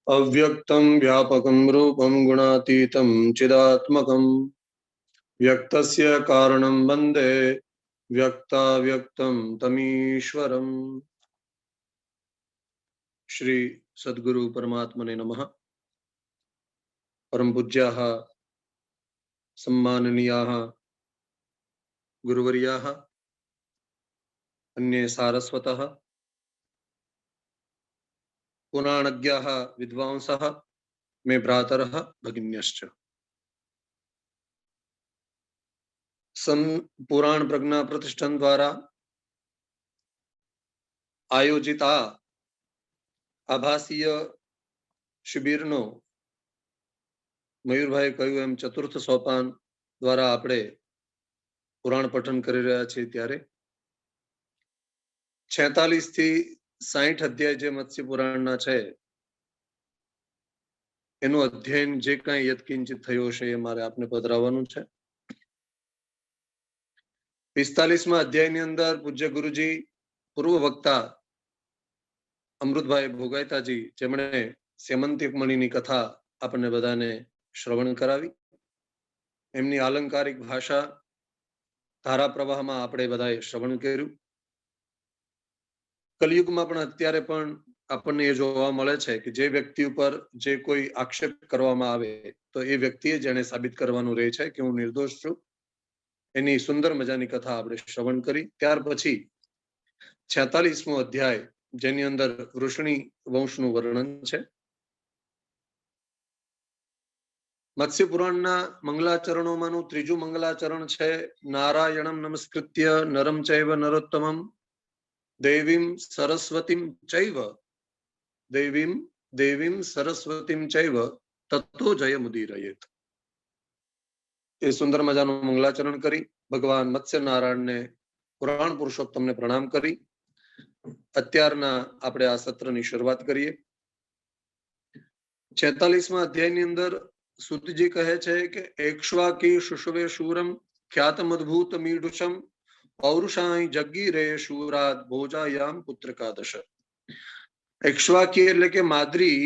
अव्यक्तं व्यापकं रूपं गुणातीतं चिदात्मकं व्यक्तस्य कारणं वन्दे व्यक्ताव्यक्तं तमीश्वरम्। श्री सद्गुरु परमात्मने नमः। परम पूज्याः सम्माननीयाः गुरुवर्याः अन्ये सारस्वतः पुराणज्ञाः विद्वांसः मे भ्रातरः भगिन्यश्च। पुराण प्रज्ञा प्रतिष्ठान द्वारा आयोजित आभासीय शिबिरનો મયુરભાઈ કહ્યું એમ ચતુર્થ સોપાન દ્વારા આપણે પુરાણ પઠન કરી રહ્યા છીએ ત્યારે 46 થી 60 અધ્યાય જે મત્સ્ય પુરાણના છે એનું અધ્યયન જે કાંઈ યત્કિંચિત થયો છે એ મારે આપને પધરાવવાનું છે। 45મા અધ્યાયની અંદર પૂજ્ય ગુરુજી પૂર્વ વક્તા અમૃતભાઈ ભોગાયતાજી જેમણે સેમંતિક મણીની કથા આપણને બધાને શ્રવણ કરાવી, એમની આલંકારિક ભાષા ધારા પ્રવાહમાં આપણે બધાએ શ્રવણ કર્યું। કલિયુગમાં પણ અત્યારે પણ આપણને એ જોવા મળે છે કે જે વ્યક્તિ ઉપર જે કોઈ આક્ષેપ કરવામાં આવે તો એ વ્યક્તિએ જેને સાબિત કરવાનું રહે છે કે હું નિર્દોષ છું। એની સુંદર મજાની કથા આપણે શ્રવણ કરી। ત્યાર પછી 46મો અધ્યાય જેની અંદર વૃષણી વંશનું વર્ણન છે। મત્સ્ય પુરાણના મંગલાચરણોમાંનું ત્રીજું મંગલાચરણ છે નારાયણમ નમસ્કૃત્ય નરમ ચૈવ નરોત્તમમ દેવીમ સરસ્વતીમ ચૈવ તત્તો જયમુદીરયેત। એ સુંદર મજાનું મંગલાચરણ કરી ભગવાન મત્સ્ય નારાયણને પુરાણ પુરુષોત્તમને પ્રણામ કરી અત્યારના આપણે આ સત્રની શરૂઆત કરીએ। 46મા અધ્યાયની અંદર સુતજી કહે છે કે એક્ષ્વાકી શુશવે શૂરમ ખ્યાતમ અદ્ભુત મીઢુષમ પૌરુષાય જગીરે શૂરાદ ભોજાયામ પુત્રકાદશ। એક્ષ્વાકી એટલે કે માદ્રી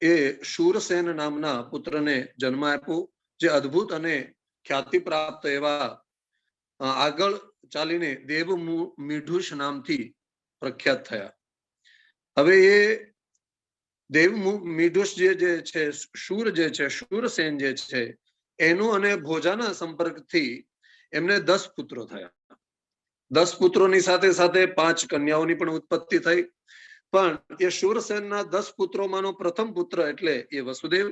એ શૂરસેન નામના પુત્રને જન્મ આપ્યો જે અદ્ભુત અને ખ્યાતિ પ્રાપ્ત એવા આગળ ચાલીને દેવ મીઢુષ નામથી પ્રખ્યાત થયા। હવે એ દેવ મીઢુષ જે છે શૂર જે છે શૂરસેન જે છે એનું અને ભોજાના સંપર્કથી એમને 10 પુત્રો થયા। 10 પુત્રોની સાથે સાથે 5 કન્યાઓની પણ ઉત્પત્તિ થઈ। પણ એ શૂરસેનના 10 પુત્રોમાંનો પ્રથમ પુત્ર એટલે એ વસુદેવ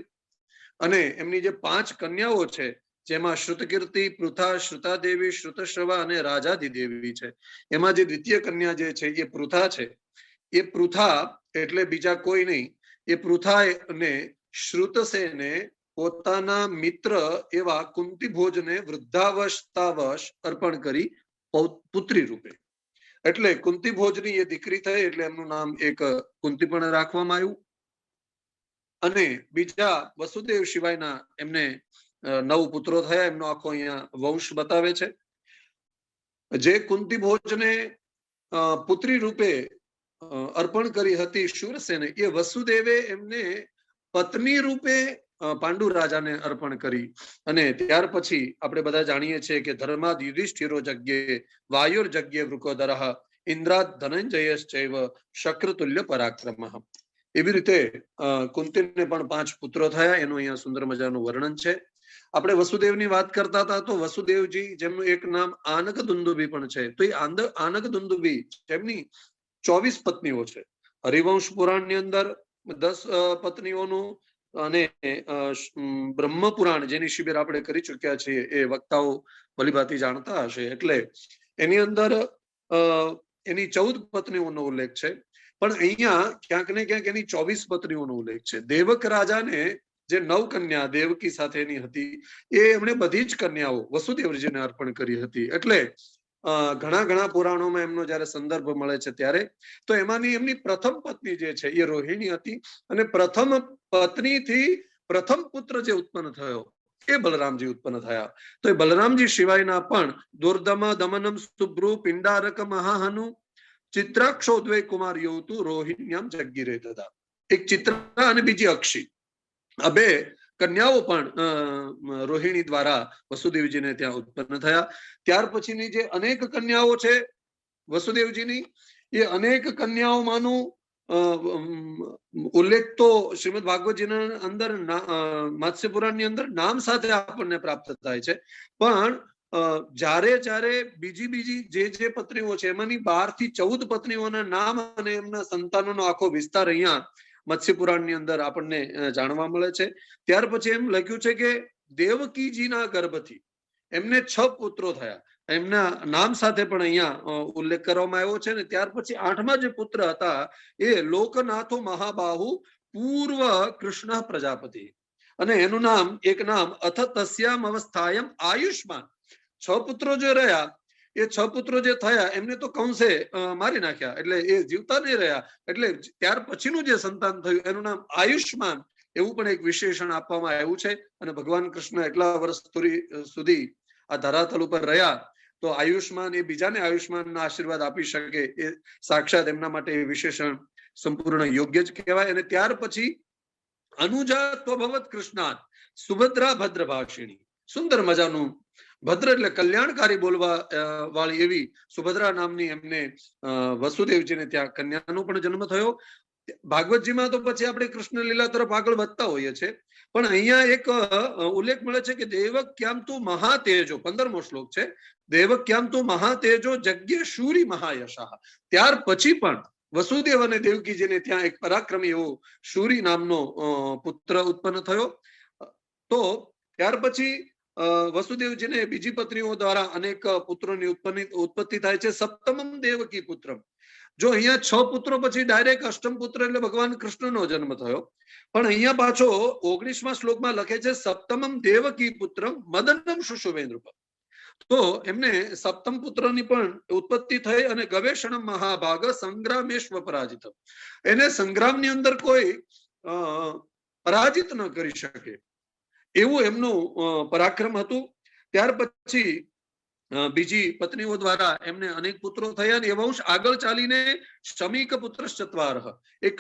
અને એમની જે 5 કન્યાઓ છે જેમાં શ્રુતકીર્તિ, પૃથા, શ્રુતાદેવી, શ્રુતશ્રવા અને રાજાધિદેવી છે। એમાં જે દ્વિતીય કન્યા જે છે એ પૃથા છે। એ પૃથા એટલે બીજા કોઈ નહીં, એ પૃથા અને શ્રુતસેને પોતાના મિત્ર એવા કુંતી ભોજને વૃદ્ધાવસ્થાવશ અર્પણ કરી પુત્રી રૂપે। એટલે કુંતી ભોજની એ દીકરી થઈ એટલે એમનું નામ એક કુંતી પણ રાખવામાં આવ્યું અને બીજા વસુદેવ સિવાયના એમને 9 પુત્રો થયા। એમનો આખો અહીંયા વંશ બતાવે છે। જે કુંતી ભોજને પુત્રી રૂપે અર્પણ કરી હતી શૂરસેને એ વસુદેવે એમને પત્ની રૂપે પાંડુ રાજાને અર્પણ કરી અને ત્યાર પછી આપણે બધા જાણીએ છીએ કે ધર્માદ યુધિષ્ઠિરો જગ્યે વાયુર જગ્યે વૃકોદરઃ ઇન્દ્રાદ ધનંજયશ્ચૈવ શક્રતુલ્ય પરાક્રમઃ। એવી રીતે કુંતીને પણ 5 પુત્રો થયા એનું અહીંયા સુંદર મજાનું વર્ણન છે। આપણે વસુદેવની વાત કરતા હતા તો વસુદેવજી જેમનું એક નામ આનક દુંદુભી પણ છે તો એ આનક દુંદુભી જેમની 24 પત્નીઓ છે। હરિવંશ પુરાણની અંદર 10 પત્નીઓનું અને બ્રહ્મ પુરાણ જેની શિબિર આપણે કરી ચૂક્યા છીએ એ વક્તાઓ ભલીભાંતિ જાણતા હશે એટલે એની અંદર એની 14 પત્નીઓનો ઉલ્લેખ છે। પણ અહીંયા ક્યાંક ને ક્યાંક એની 24 પત્નીઓનો ઉલ્લેખ છે। દેવક રાજાને જે 9 કન્યા દેવકી સાથેની હતી એ એમણે બધી જ કન્યાઓ વસુદેવજીને અર્પણ કરી હતી। એટલે ઘણા પુરાણોમાં એમનો જ્યારે સંદર્ભ મળે છે ત્યારે તો એમાંની એમની પ્રથમ પત્ની જે છે એ રોહિણી હતી અને પ્રથમ પત્નીથી પ્રથમ પુત્ર જે ઉત્પન્ન થયો એ બલરામજી ઉત્પન્ન થયા. તો એ બલરામજી સિવાયના પણ દુર્દમ દમનમ શુભ્રુ પિંડારક મહાહનુ ચિત્રાક્ષો દ્વે કુમાર યોતુ રોહિણ્યમ જગીરે તથા. એક ચિત્રા અને બીજી અક્ષી, આ બે કન્યાઓ પણ રોહિણી દ્વારા વસુદેવજીને ત્યાં ઉત્પન્ન થયા. ત્યાર પછીની જે અનેક કન્યાઓ છે વસુદેવજીની, એ અનેક કન્યાઓમાંનું ઉલ્લેખ તો શ્રીમદ ભાગવતજીના અંદર મત્સ્ય પુરાણની અંદર નામ સાથે આપણને પ્રાપ્ત થાય છે. પણ જ્યારે જ્યારે બીજી જે પત્નીઓ છે એમાંની 12 થી 14 પત્નીઓના નામ અને એમના સંતાનોનો આખો વિસ્તાર અહીંયા મત્સ્ય પુરાણની અંદર આપણને જાણવા મળે છે. ત્યાર પછી એમ લખ્યું છે કે દેવકીજીના ગર્ભથી એમને 6 પુત્રો થયા, એમના નામ સાથે પણ અહીંયા ઉલ્લેખ કરવામાં આવ્યો છે. ને ત્યાર પછી 8મા જે પુત્ર હતા એ લોકનાથો મહાબાહુ પૂર્વ કૃષ્ણ પ્રજાપતિ, અને એનું નામ એક નામ અથ તસ્યામ અવસ્થાયમ આયુષ્માન. 6 પુત્રો જે રહ્યા એ 6 પુત્રો જે થયા એમને તો કંસે મારી નાખ્યા, એટલે એ જીવતા નહીં રહ્યા. એટલે ત્યાર પછીનું જે સંતાન થયું એનું નામ આયુષ્માન એવું પણ એક વિશેષણ આપવામાં આવ્યું છે. અને ભગવાન કૃષ્ણ એટલા વર્ષ સુધી આ ધરાતલ ઉપર રહ્યા તો આયુષ્માન એ બીજાને આયુષ્માનના આશીર્વાદ આપી શકે એ સાક્ષાત એમના માટે વિશેષણ સંપૂર્ણ યોગ્ય જ કહેવાય. અને ત્યાર પછી અનુજા ત્વભવત કૃષ્ણાત સુભદ્રા ભદ્રભાષિણી, સુંદર મજાનું ભદ્ર એટલે કલ્યાણકારી બોલવા વાળી એવી સુભદ્રા નામની એમને વસુદેવજીને ત્યાં કન્યાનો પણ જન્મ થયો. ભાગવતજીમાં તો પછી આપણે કૃષ્ણ લીલા તરફ આગળ વધતા હોઈએ છીએ, પણ અહીંયા એક ઉલ્લેખ મળે છે કે દેવક્યામ તુ મહાતેજો, 15મો શ્લોક છે, દેવક્યામ તુ મહાતેજો જગ્ય શૂરી મહાયશાહ. ત્યાર પછી પણ વસુદેવ અને દેવકીજીને ત્યાં એક પરાક્રમી એવો શૂરી નામનો પુત્ર ઉત્પન્ન થયો. તો ત્યાર પછી વસુદેવજીને બીજી પત્નીઓ દ્વારા અનેક પુત્રોની ઉત્પત્તિ થાય છે. સપ્તમમ દેવકી પુત્રમ. જો અહીંયા 6 પુત્રો પછી ડાયરેક્ટ અષ્ટમ પુત્ર એટલે ભગવાન કૃષ્ણનો જન્મ થયો, પણ અહીંયા પાછો 19મા શ્લોકમાં લખે છે સપ્તમમ દેવકી પુત્રમ મદનમ શુશુવેન્દ્રુપ. તો એમને સપ્તમ પુત્રની પણ ઉત્પત્તિ થઈ અને ગવેષણ મહાભાગ સંગ્રામેશ્વ પરાજિત, એને સંગ્રામની અંદર કોઈ પરાજિત ન કરી શકે એવું એમનું પરાક્રમ હતું. ત્યાર પછી બીજી પત્નીઓ દ્વારા એમને અનેક પુત્રો થયા અને એ વંશ આગળ ચાલીને શમીક પુત્ર ચત્વારહ, એક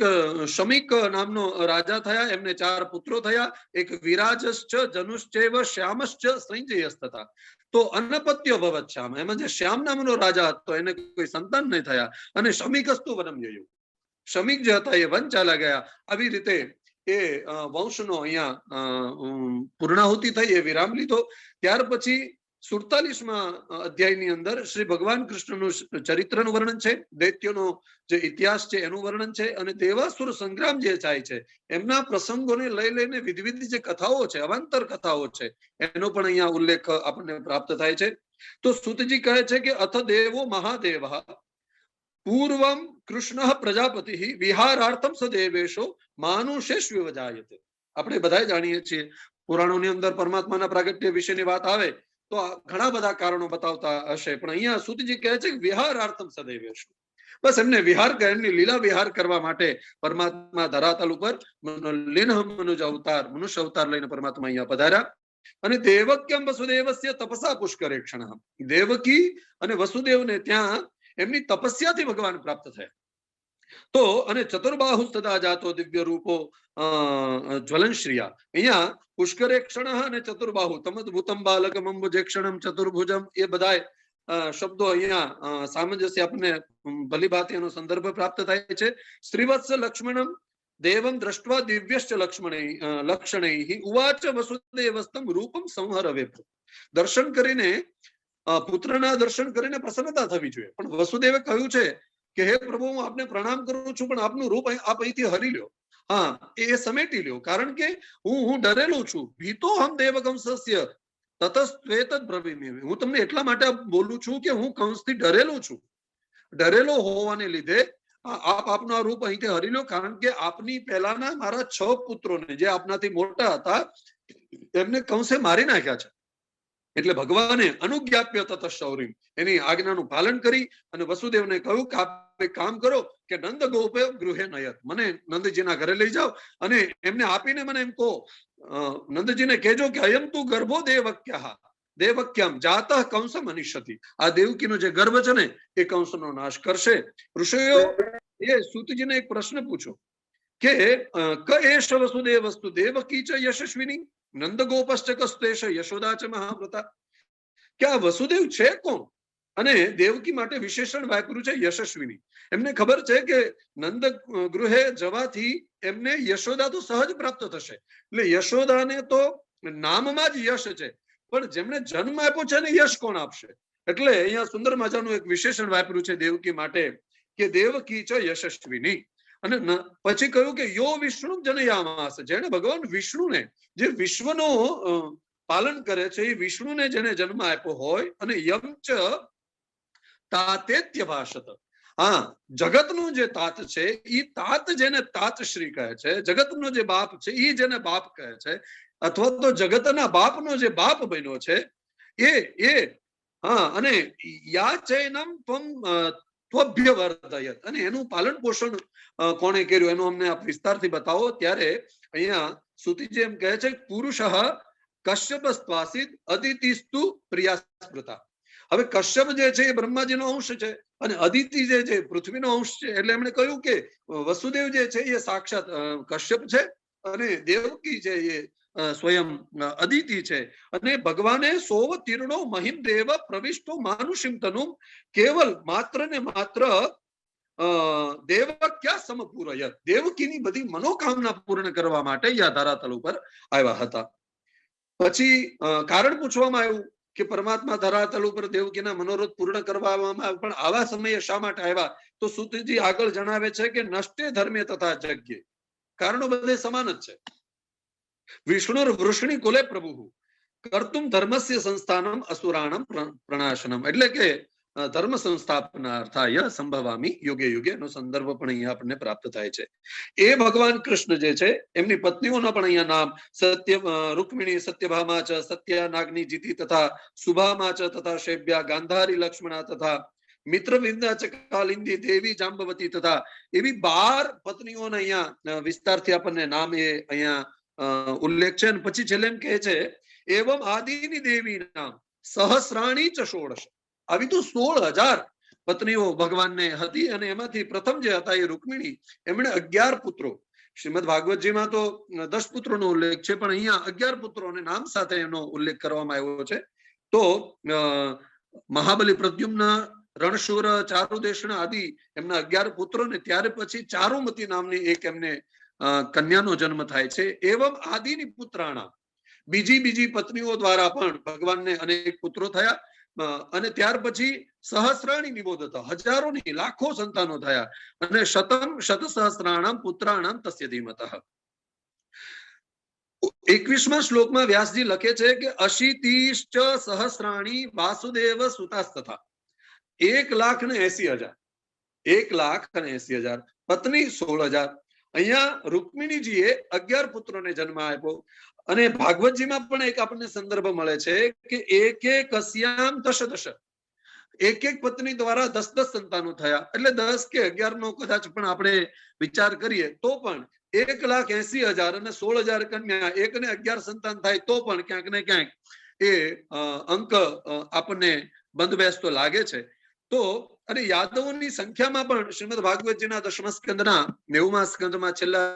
શમીક નામનો રાજા થયા, એમને 4 પુત્રો થયા. એક વિરાજશ્ચ જનુશ્ચૈવ શ્યામશ્ચ સંજયસ તથા. તો અનપત્ય ભવત શ્યામ, એમાં જે શ્યામ નામનો રાજા હતો એને કોઈ સંતાન નહીં થયા, અને શમીકસ્તુ વનમ જયું, શમીક જે હતા એ વન ચાલ્યા ગયા. આવી રીતે એ વંશનો અહીંયા પૂર્ણાહુતિ થઈ, એ વિરામ લીધો. ત્યાર પછી 47મા અધ્યાયની અંદર શ્રી ભગવાન કૃષ્ણનું ચરિત્રનું વર્ણન છે, દૈત્યનો જે ઇતિહાસ છે એનું વર્ણન છે, અને દેવાસુર સંગ્રામ જે થાય છે એમના પ્રસંગોને લઈને વિવિધ જે કથાઓ છે, અવાંતર કથાઓ છે, એનો પણ અહીંયા ઉલ્લેખ આપણને પ્રાપ્ત થાય છે. તો સુતજી કહે છે કે અથ દેવો મહાદેવ પૂર્વમ કૃષ્ણ પ્રજાપતિ વિહારાર્થમ સદેવેશો માનુષેષ્વ જાયતે. આપણે બધા જાણીએ છીએ પુરાણોની અંદર પરમાત્માના પ્રાગટ્ય વિશેની વાત આવે તો ઘણા બધા કારણો બતાવતા હશે, પણ અહીંયા સુતજી કહે છે કે વિહારાર્થમ સદેવેશો, બસ એમને વિહાર એમની લીલા વિહાર કરવા માટે પરમાત્મા ધરાતલ ઉપર મનુષ્ય અવતાર લઈને પરમાત્મા અહીંયા પધાર્યા. અને દેવક્યમ વસુદેવસ્ય તપસા પુષ્કરેક્ષણ, દેવકી અને વસુદેવને ત્યાં એમની તપસ્યાથી ભગવાન પ્રાપ્ત થયા. તો અને ચતુર્બાહુ તથા જાતો દિવ્ય રૂપો જ્વલનશ્રિયા, અહીંયા પુષ્કરેક્ષણ અને ચતુર્બાહુ તમદભૂતમ બાલકમ અંબુજેક્ષણમ ચતુર્ભુજમ એ બધા શબ્દો અહીંયા સામંજસ્ય આપણને ભલીભાંતિ એનો સંદર્ભ પ્રાપ્ત થાય છે. શ્રીવત્સ લક્ષ્મણમ દેવમ દ્રષ્ટવા દિવ્યશ્ચ લક્ષણૈ ઉવાચ વસુદેવસ્તમ રૂપમ સંહરવે. દર્શન કરીને પુત્રના દર્શન કરીને પ્રસન્નતા થવી જોઈએ, પણ વસુદેવે કહ્યું છે કે હે પ્રભુ, હું આપને પ્રણામ કરું છું, પણ આપનું રૂપ આપ અહીંથી હરી લ્યો, હા એ સમેટી લ્યો, કારણ કે હું ડરેલો છું. ભીતો હમ દેવકમ સસ્ય તતસ્ત્વેત બ્રવીમ્ય. હું તમને એટલા માટે બોલું છું કે હું કંસથી ડરેલો છું. ડરેલો હોવાને લીધે આપ આપનું આ રૂપ અહીંથી હરી લો, કારણ કે આપની પહેલાના મારા 6 પુત્રોને જે આપનાથી મોટા હતા એમને કંસે મારી નાખ્યા છે. એટલે ભગવાને અનુજ્ઞાપ્ય તત શૌર્ય, એની આજ્ઞાનું પાલન કરી અને વસુદેવને કહ્યું કે આપ એક કામ કરો કે નંદ ગોપે ગૃહે નયત, મને નંદજીના ઘરે લઈ જાઓ અને એમને આપીને મને એમ કહો નંદજીને કહેજો કે અયમ તું ગર્ભો દેવક્યા દેવક્યમ જાતઃ કંસ મનિષ્યતિ. આ દેવકીનો જે ગર્ભ છે ને એ કંસનો નાશ કરશે. ઋષિઓ એ સૂતજીને એક પ્રશ્ન પૂછો કે ક એષ વસુદેવસ્તુ દેવકી ચ યશસ્વિની નંદ ગોપશ્ચ કસ્તેશ યશોદા ચ મહાવ્રતા. કે આ વસુદેવ છે કોણ અને દેવકી માટે વિશેષણ વાપર્યું છે યશસ્વિની. એમને ખબર છે કે નંદ ગૃહે જવાથી એમને યશોદા તો સહજ પ્રાપ્ત થશે, એટલે યશોદાને તો નામમાં જ યશ છે, પણ જેમને જન્મ આપ્યો છે ને યશ કોણ આપશે? એટલે અહીંયા સુંદર મજાનું એક વિશેષણ વાપર્યું છે દેવકી માટે કે દેવકી ચ યશસ્વિની. અને પછી કહ્યું કે યો વિષ્ણુ જનયામાસ, જેને ભગવાન વિષ્ણુને જે વિશ્વનો પાલન કરે છે એ વિષ્ણુને જેને જન્મ આપ્યો હોય અને યમ ચ તાતેત્ય ભાષત. હા, જગતનું જે તાત છે એ તાત જેને તાત શ્રી કહે છે, જગતનો જે બાપ છે એ જેને બાપ કહે છે, અથવા તો જગતના બાપનો જે બાપ બન્યો છે એ હા, અને યા ચૈનમ ત્વમ ત્વભ્ય વર્ધયત, અને એનું પાલન પોષણ કોણે કર્યું એનું અમને આપ વિસ્તારથી બતાવો. ત્યારે અહીંયા સુતીજી એમ કહે છે પુરુષ કશ્યપસ્ત્વાસિત અદિતિસ્તુ પ્રિયાસ્મૃતા. હવે કશ્યપ જે છે એ બ્રહ્માજીનો અંશ છે અને અદિતિ જે છે પૃથ્વીનો અંશ છે. એટલે એમણે કહ્યું કે વસુદેવ જે છે એ સાક્ષાત કશ્યપ છે અને દેવકી છે એ સ્વયં અદિતિ છે. અને ભગવાને સોવ તીર્ણો મહિમ દેવ પ્રવિષ્ટો માનુષિમ તનુમ કેવલ માત્ર ને માત્ર દેવક્યા સમપૂરયત, દેવકીની બધી મનોકામના પૂર્ણ કરવા માટે આ ધરાતલ ઉપર આવ્યા હતા. પછી કારણ પૂછવામાં આવ્યું કે પરમાત્મા ધરાતલ ઉપર દેવકીના મનોરથ પૂર્ણ કરવામાં આવે, પણ આવા સમયે શા માટે આવ્યા? તો સુતજી આગળ જણાવે છે કે નષ્ટે ધર્મે તથા જગ્યે, કારણો બધે સમાન જ છે. વિષ્ણુર વૃષ્ણિ કુલે પ્રભુ કર્તુમ ધર્મસ્ય સંસ્થાનમ અસુરાણમ પ્રણાશનમ, એટલે કે ધર્મ સંસ્થાપનાર્થાય સંભવામી યુગે યુગે નો સંદર્ભ પણ અહીંયા આપણને પ્રાપ્ત થાય છે. એ ભગવાન કૃષ્ણ જે છે એમની પત્નીઓના પણ અહીંયા નામ સત્ય રૂકમિણી સત્યભામા ચ સત્યા નાગની જીતી તથા સુભામા ચ તથા શૈબ્યા ગાંધારી લક્ષ્મણા તથા મિત્રવિંદા ચ કાલિંદી દેવી જાંબવતી તથા એવી 12 પત્નીઓના અહીંયા વિસ્તારથી આપણને નામ એ અહીંયા ઉલ્લેખ છે. અને પછી છેલ્લે એમ કહે છે એવમ આદિની દેવી નામ સહસ્રાણી ચ ષોડશ. આવી તો 16,000 પત્નીઓ ભગવાનને હતી અને એમાંથી પ્રથમ જે હતા એ રૂકમિણી, એમણે 11 પુત્રો. શ્રીમદ ભાગવતજીમાં તો 10 પુત્રોનો ઉલ્લેખ છે, પણ અહીંયા 11 પુત્રોને નામ સાથે એનો ઉલ્લેખ કરવામાં આવ્યો છે. તો મહાબલી પ્રદ્યુમ્ન રણશૂર ચારુદેશના આદિ એમના 11 પુત્રો ને ત્યારે પછી ચારુમતી નામની એક એમને કન્યાનો જન્મ થાય છે. એવમ આદિની પુત્રાણા, બીજી પત્નીઓ દ્વારા પણ ભગવાનને અનેક પુત્રો થયા અને ત્યાર પછી સહસ્રાણી નિબોધતા, હજારોની લાખો સંતાનો થયા અને શતસહસ્રાણામ પુત્રાણામ તસ્ય ધીમતઃ. 21મા શ્લોકમાં વ્યાસજી લખે છે કે અશીતિશ્ચ સહસ્રાણી વાસુદેવ સુતાસ્તથા. 1,80,000 1,80,000 પત્ની 16,000. અહીંયા રૂકમિણીજીએ 11 પુત્રોને જન્મ આપ્યો. અને ભાગવતજીમાં પણ એક આપણને સંદર્ભ મળે છે કે એક કસ્યામ દશ, એક પત્ની દ્વારા 10 સંતાનો થયા. એટલે 10 કે 11 નો કદાચ પણ આપણે વિચાર કરીએ તો પણ 1,80,000 અને 16,000 કન્યા, 1 ને 11 સંતાન થાય તો પણ ક્યાંક ને ક્યાંક એ અંક આપણને બંધ બેસતો લાગે છે. તો અને યાદવોની સંખ્યામાં પણ શ્રીમદ ભાગવતજીના 10મા સ્કંદના 90મા સ્કંદમાં છેલ્લા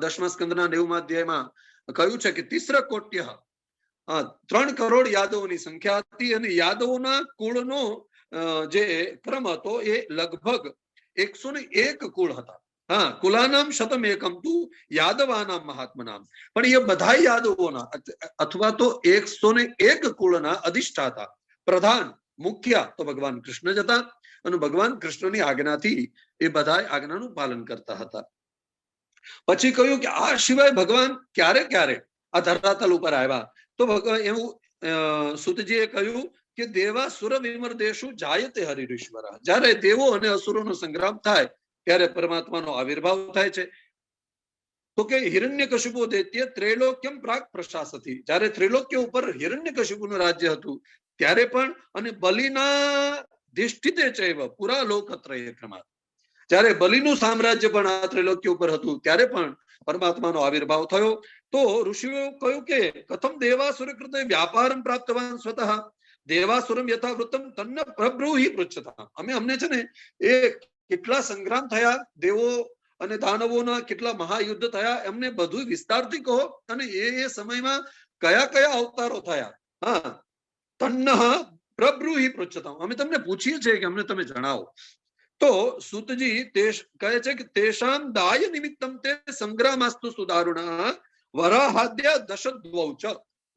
10મા સ્કંદના 90મા અધ્યાયમાં કહ્યું છે કે 3 કોટ્ય 3 કરોડ યાદવોની સંખ્યા હતી. અને યાદવોના કુળનો જે ક્રમ હતો એ લગભગ 101 કુળ હતા. હા, કુલાનામ શતમ એકમ તું યાદવાનામ મહાત્મનામ. પણ એ બધા યાદવોના અથવા તો 101 કુળના અધિષ્ઠાતા પ્રધાન મુખ્ય તો ભગવાન કૃષ્ણ જ હતા અને ભગવાન કૃષ્ણની આજ્ઞાથી એ બધા આજ્ઞાનું પાલન કરતા હતા. પછી કહ્યું કે આ સિવાય ભગવાન ક્યારે આ ધરાતલ ઉપર આવ્યા? તો ભગવાન એવું સુતજીએ કહ્યું કે દેવા સુર વિમર દેશુ જાયતે હરિશ્વર. જ્યારે દેવો અને અસુરોનો સંગ્રામ થાય ત્યારે પરમાત્માનો આવિર્ભાવ થાય છે. તો કે હિરણ્યકશિપુ દૈત્ય ત્રૈલોક્યમ પ્રાગ પ્રશાસતી, જ્યારે ત્રિલોક્ય ઉપર હિરણ્યકશિપુનું રાજ્ય હતું ત્યારે પણ, અને બલિના ધિષ્ઠિતે ચૈવ પુરા લોકત્રય ક્રમાત, જ્યારે બલિનું સામ્રાજ્ય પણ આ ત્રિલોક્ય ઉપર હતું ત્યારે પણ પરમાત્માનો આવિર્ભાવ થયો. તો ઋષિઓ કહ્યું કે કથમ દેવાસુર કૃતે વ્યાપારમ પ્રાપ્તવાન સ્વતઃ દેવાસુરમ યથાવૃત્તમ તન્ન પ્રબ્રૂહિ પૃચ્છતા. અમને છે ને એ કેટલા સંગ્રામ થયા, દેવો અને દાનવોના કેટલા મહાયુદ્ધ થયા, એમને બધું વિસ્તારથી કહો, અને એ સમયમાં કયા કયા અવતારો થયા. હા, તન્ન પ્રબ્રૂહિ પૃચ્છતા, અમે તમને પૂછીએ છીએ કે અમને તમે જણાવો. તો સુતજી તે કહે છે કે તેષામ દાય નિમિત્તમ તે સંગ્રામાસ્તુ સુદારુણા વરાહાદ્ય દશદ્વૌ ચ,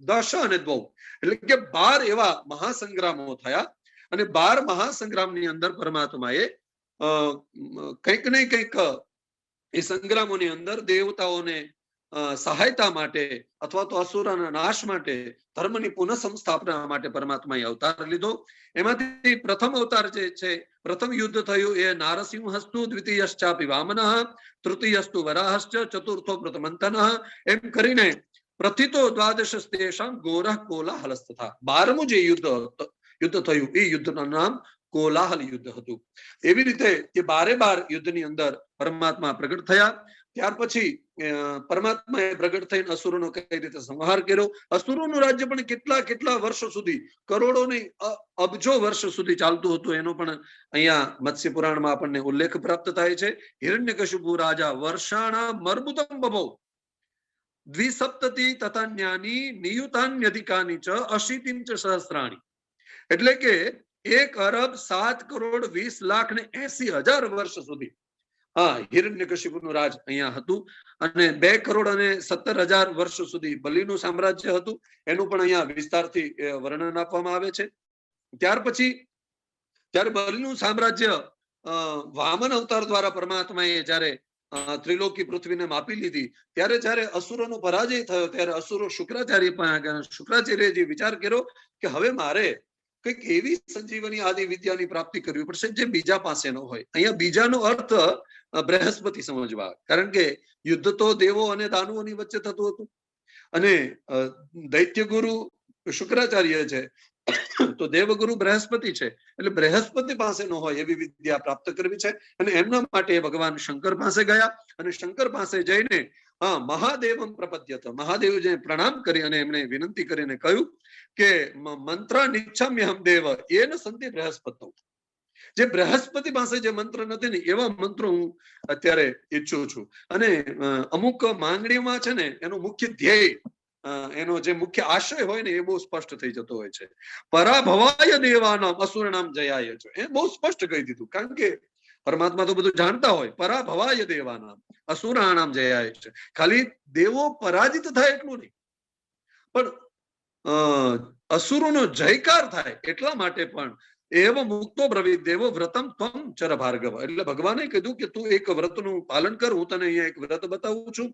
દશ અને દ્વૌ એટલે કે 12 એવા મહાસંગ્રામો થયા, અને 12 મહાસંગ્રામની અંદર પરમાત્માએ કંઈક ને કંઈક એ સંગ્રામોની અંદર દેવતાઓને સહાયતા માટે અથવા તો અસુરોના નાશ માટે, ધર્મની પુનઃ સંસ્થાપના માટે પરમાત્માએ અવતાર લીધો. એમાંથી પ્રથમ અવતાર જે છે, પ્રથમ યુદ્ધ થયું એ નારસિંહસ્તુ, દ્વિતીયશ્ચાપી વામનઃ, તૃતીયસ્તુ વરાહશ્ચ, ચતુર્થો પ્રથમંતનઃ, એમ કરીને પ્રથિતો દ્વાદશ તેષામ ગોરઃ કોલાહલસ્તથા. 12મું જે યુદ્ધ થયું એ યુદ્ધનું નામ કોલાહલ યુદ્ધ હતું. એવી રીતે એ 12 યુદ્ધની અંદર પરમાત્મા પ્રગટ થયા. ત્યાર પછી પરમાત્માએ પ્રગટ થઈને અસુરોનો કઈ રીતે સંહાર કર્યો. અસુરોનું રાજ્ય પણ કેટલા કેટલા વર્ષો સુધી, કરોડો નહીં અબજો વર્ષ સુધી ચાલતું હતું, એનો પણ અહીંયા મત્સ્ય પુરાણમાં આપણને ઉલ્લેખ પ્રાપ્ત થાય છે. હિરણ્યકશિપુ રાજા વર્ષાણા મર્બુતમ બભૌ દ્વિસપ્તતિ તથા જ્ઞાની નિયુતાન્યધિકાની ચ અશીતિમ ચ સહસ્રાણી. એટલે કે 1,07,20,80,000 વર્ષ સુધી હિરણ્યકશિપુનું રાજ અહીંયા હતું, અને 2,17,000 વર્ષ સુધી બલિનું સામ્રાજ્ય હતું. એનું પણ અહીંયા વિસ્તારથી વર્ણન આપવામાં આવે છે. ત્યાર પછી જ્યારે બલિનું સામ્રાજ્ય વામન અવતાર દ્વારા પરમાત્માએ જ્યારે ત્રિલોકી પૃથ્વીને માપી લીધી, ત્યારે જ્યારે અસુરોનો પરાજય થયો, ત્યારે અસુરો શુક્રાચાર્યજી વિચાર કર્યો કે હવે મારે કંઈક એવી સંજીવની આદિ વિદ્યાની પ્રાપ્તિ કરવી પડશે જે બીજા પાસે ન હોય. અહીંયા બીજાનો અર્થ બૃહસ્પતિ સમજવા, કારણ કે યુદ્ધ તો દેવો અને દાનવોની વચ્ચે થતું હતું, અને દૈત્ય ગુરુ શુક્રાચાર્ય છે, તો દેવગુરુ બૃહસ્પતિ છે, એટલે બૃહસ્પતિ પાસે ન હોય એવી વિદ્યા પ્રાપ્ત કરવી છે. અને એમના માટે ભગવાન શંકર પાસે ગયા, અને શંકર પાસે જઈને મહાદેવમ પ્રપદ્યત, મહાદેવજીને પ્રણામ કરી અને એમણે વિનંતી કરીને કહ્યું કે મંત્ર નિચ્છામ્યહમ દેવ એન સંતિ બૃહસ્પતિ. જે બૃહસ્પતિ પાસે જે મંત્ર નથી ને એવા મંત્રો હું અત્યારે ઈચ્છું છું. અને અમુક માંગણીમાં છે ને એનું મુખ્ય ધ્યેય, એનો જે મુખ્ય આશય હોય ને એ બહુ સ્પષ્ટ થઈ જતો હોય છે. પરાભવાય દેવાનામ અસુરનામ જયાય છે, એ બહુ સ્પષ્ટ કહી દીધું, કારણ કે પરમાત્મા તો બધું જાણતા હોય. પરાભવાય દેવાનામ અસુરાણામ જયાય છે, ખાલી દેવો પરાજિત થાય એટલું નહીં, પણ અસુરોનો જયકાર થાય એટલા માટે પણ એવ મુક્તો બ્રવીત દેવો વ્રતમ ત્વમ ચર ભાર્ગવ. એટલે ભગવાને કીધું કે તું એક વ્રતનું પાલન કર, હું તને અહીંયા એક વ્રત બતાવું છું.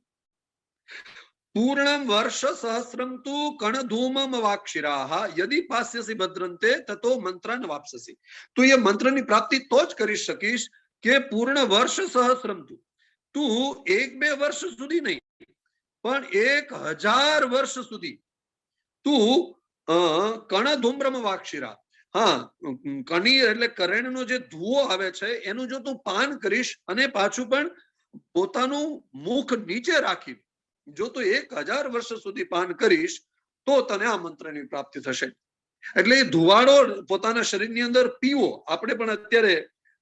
પૂર્ણમ વર્ષ સહસ્રમ તુ કણધૂમમ વાક્ષિરાહ યદિ પાસ્યસી ભદ્રંતે તતો મંત્રાન વાપસસી. તું એ મંત્રની પ્રાપ્તિ તો જ કરી શકીશ કે પૂર્ણ વર્ષ સહસ્રમ તું 1-2 વર્ષ સુધી નહીં, પણ 1000 વર્ષ સુધી તું કણધૂમ્રમ વાક્ષિરા, કણી એટલે કરણનો જે ધુઓ આવે છે એનું જો તું પાન કરીશ, અને પાછું પણ પોતાનું મુખ નીચે રાખી જો તું 1000 વર્ષ સુધી પાન કરીશ તો તને આ મંત્રની પ્રાપ્તિ થશે. એટલે એ ધુવાડો પોતાના શરીરની અંદર પીવો. આપણે પણ અત્યારે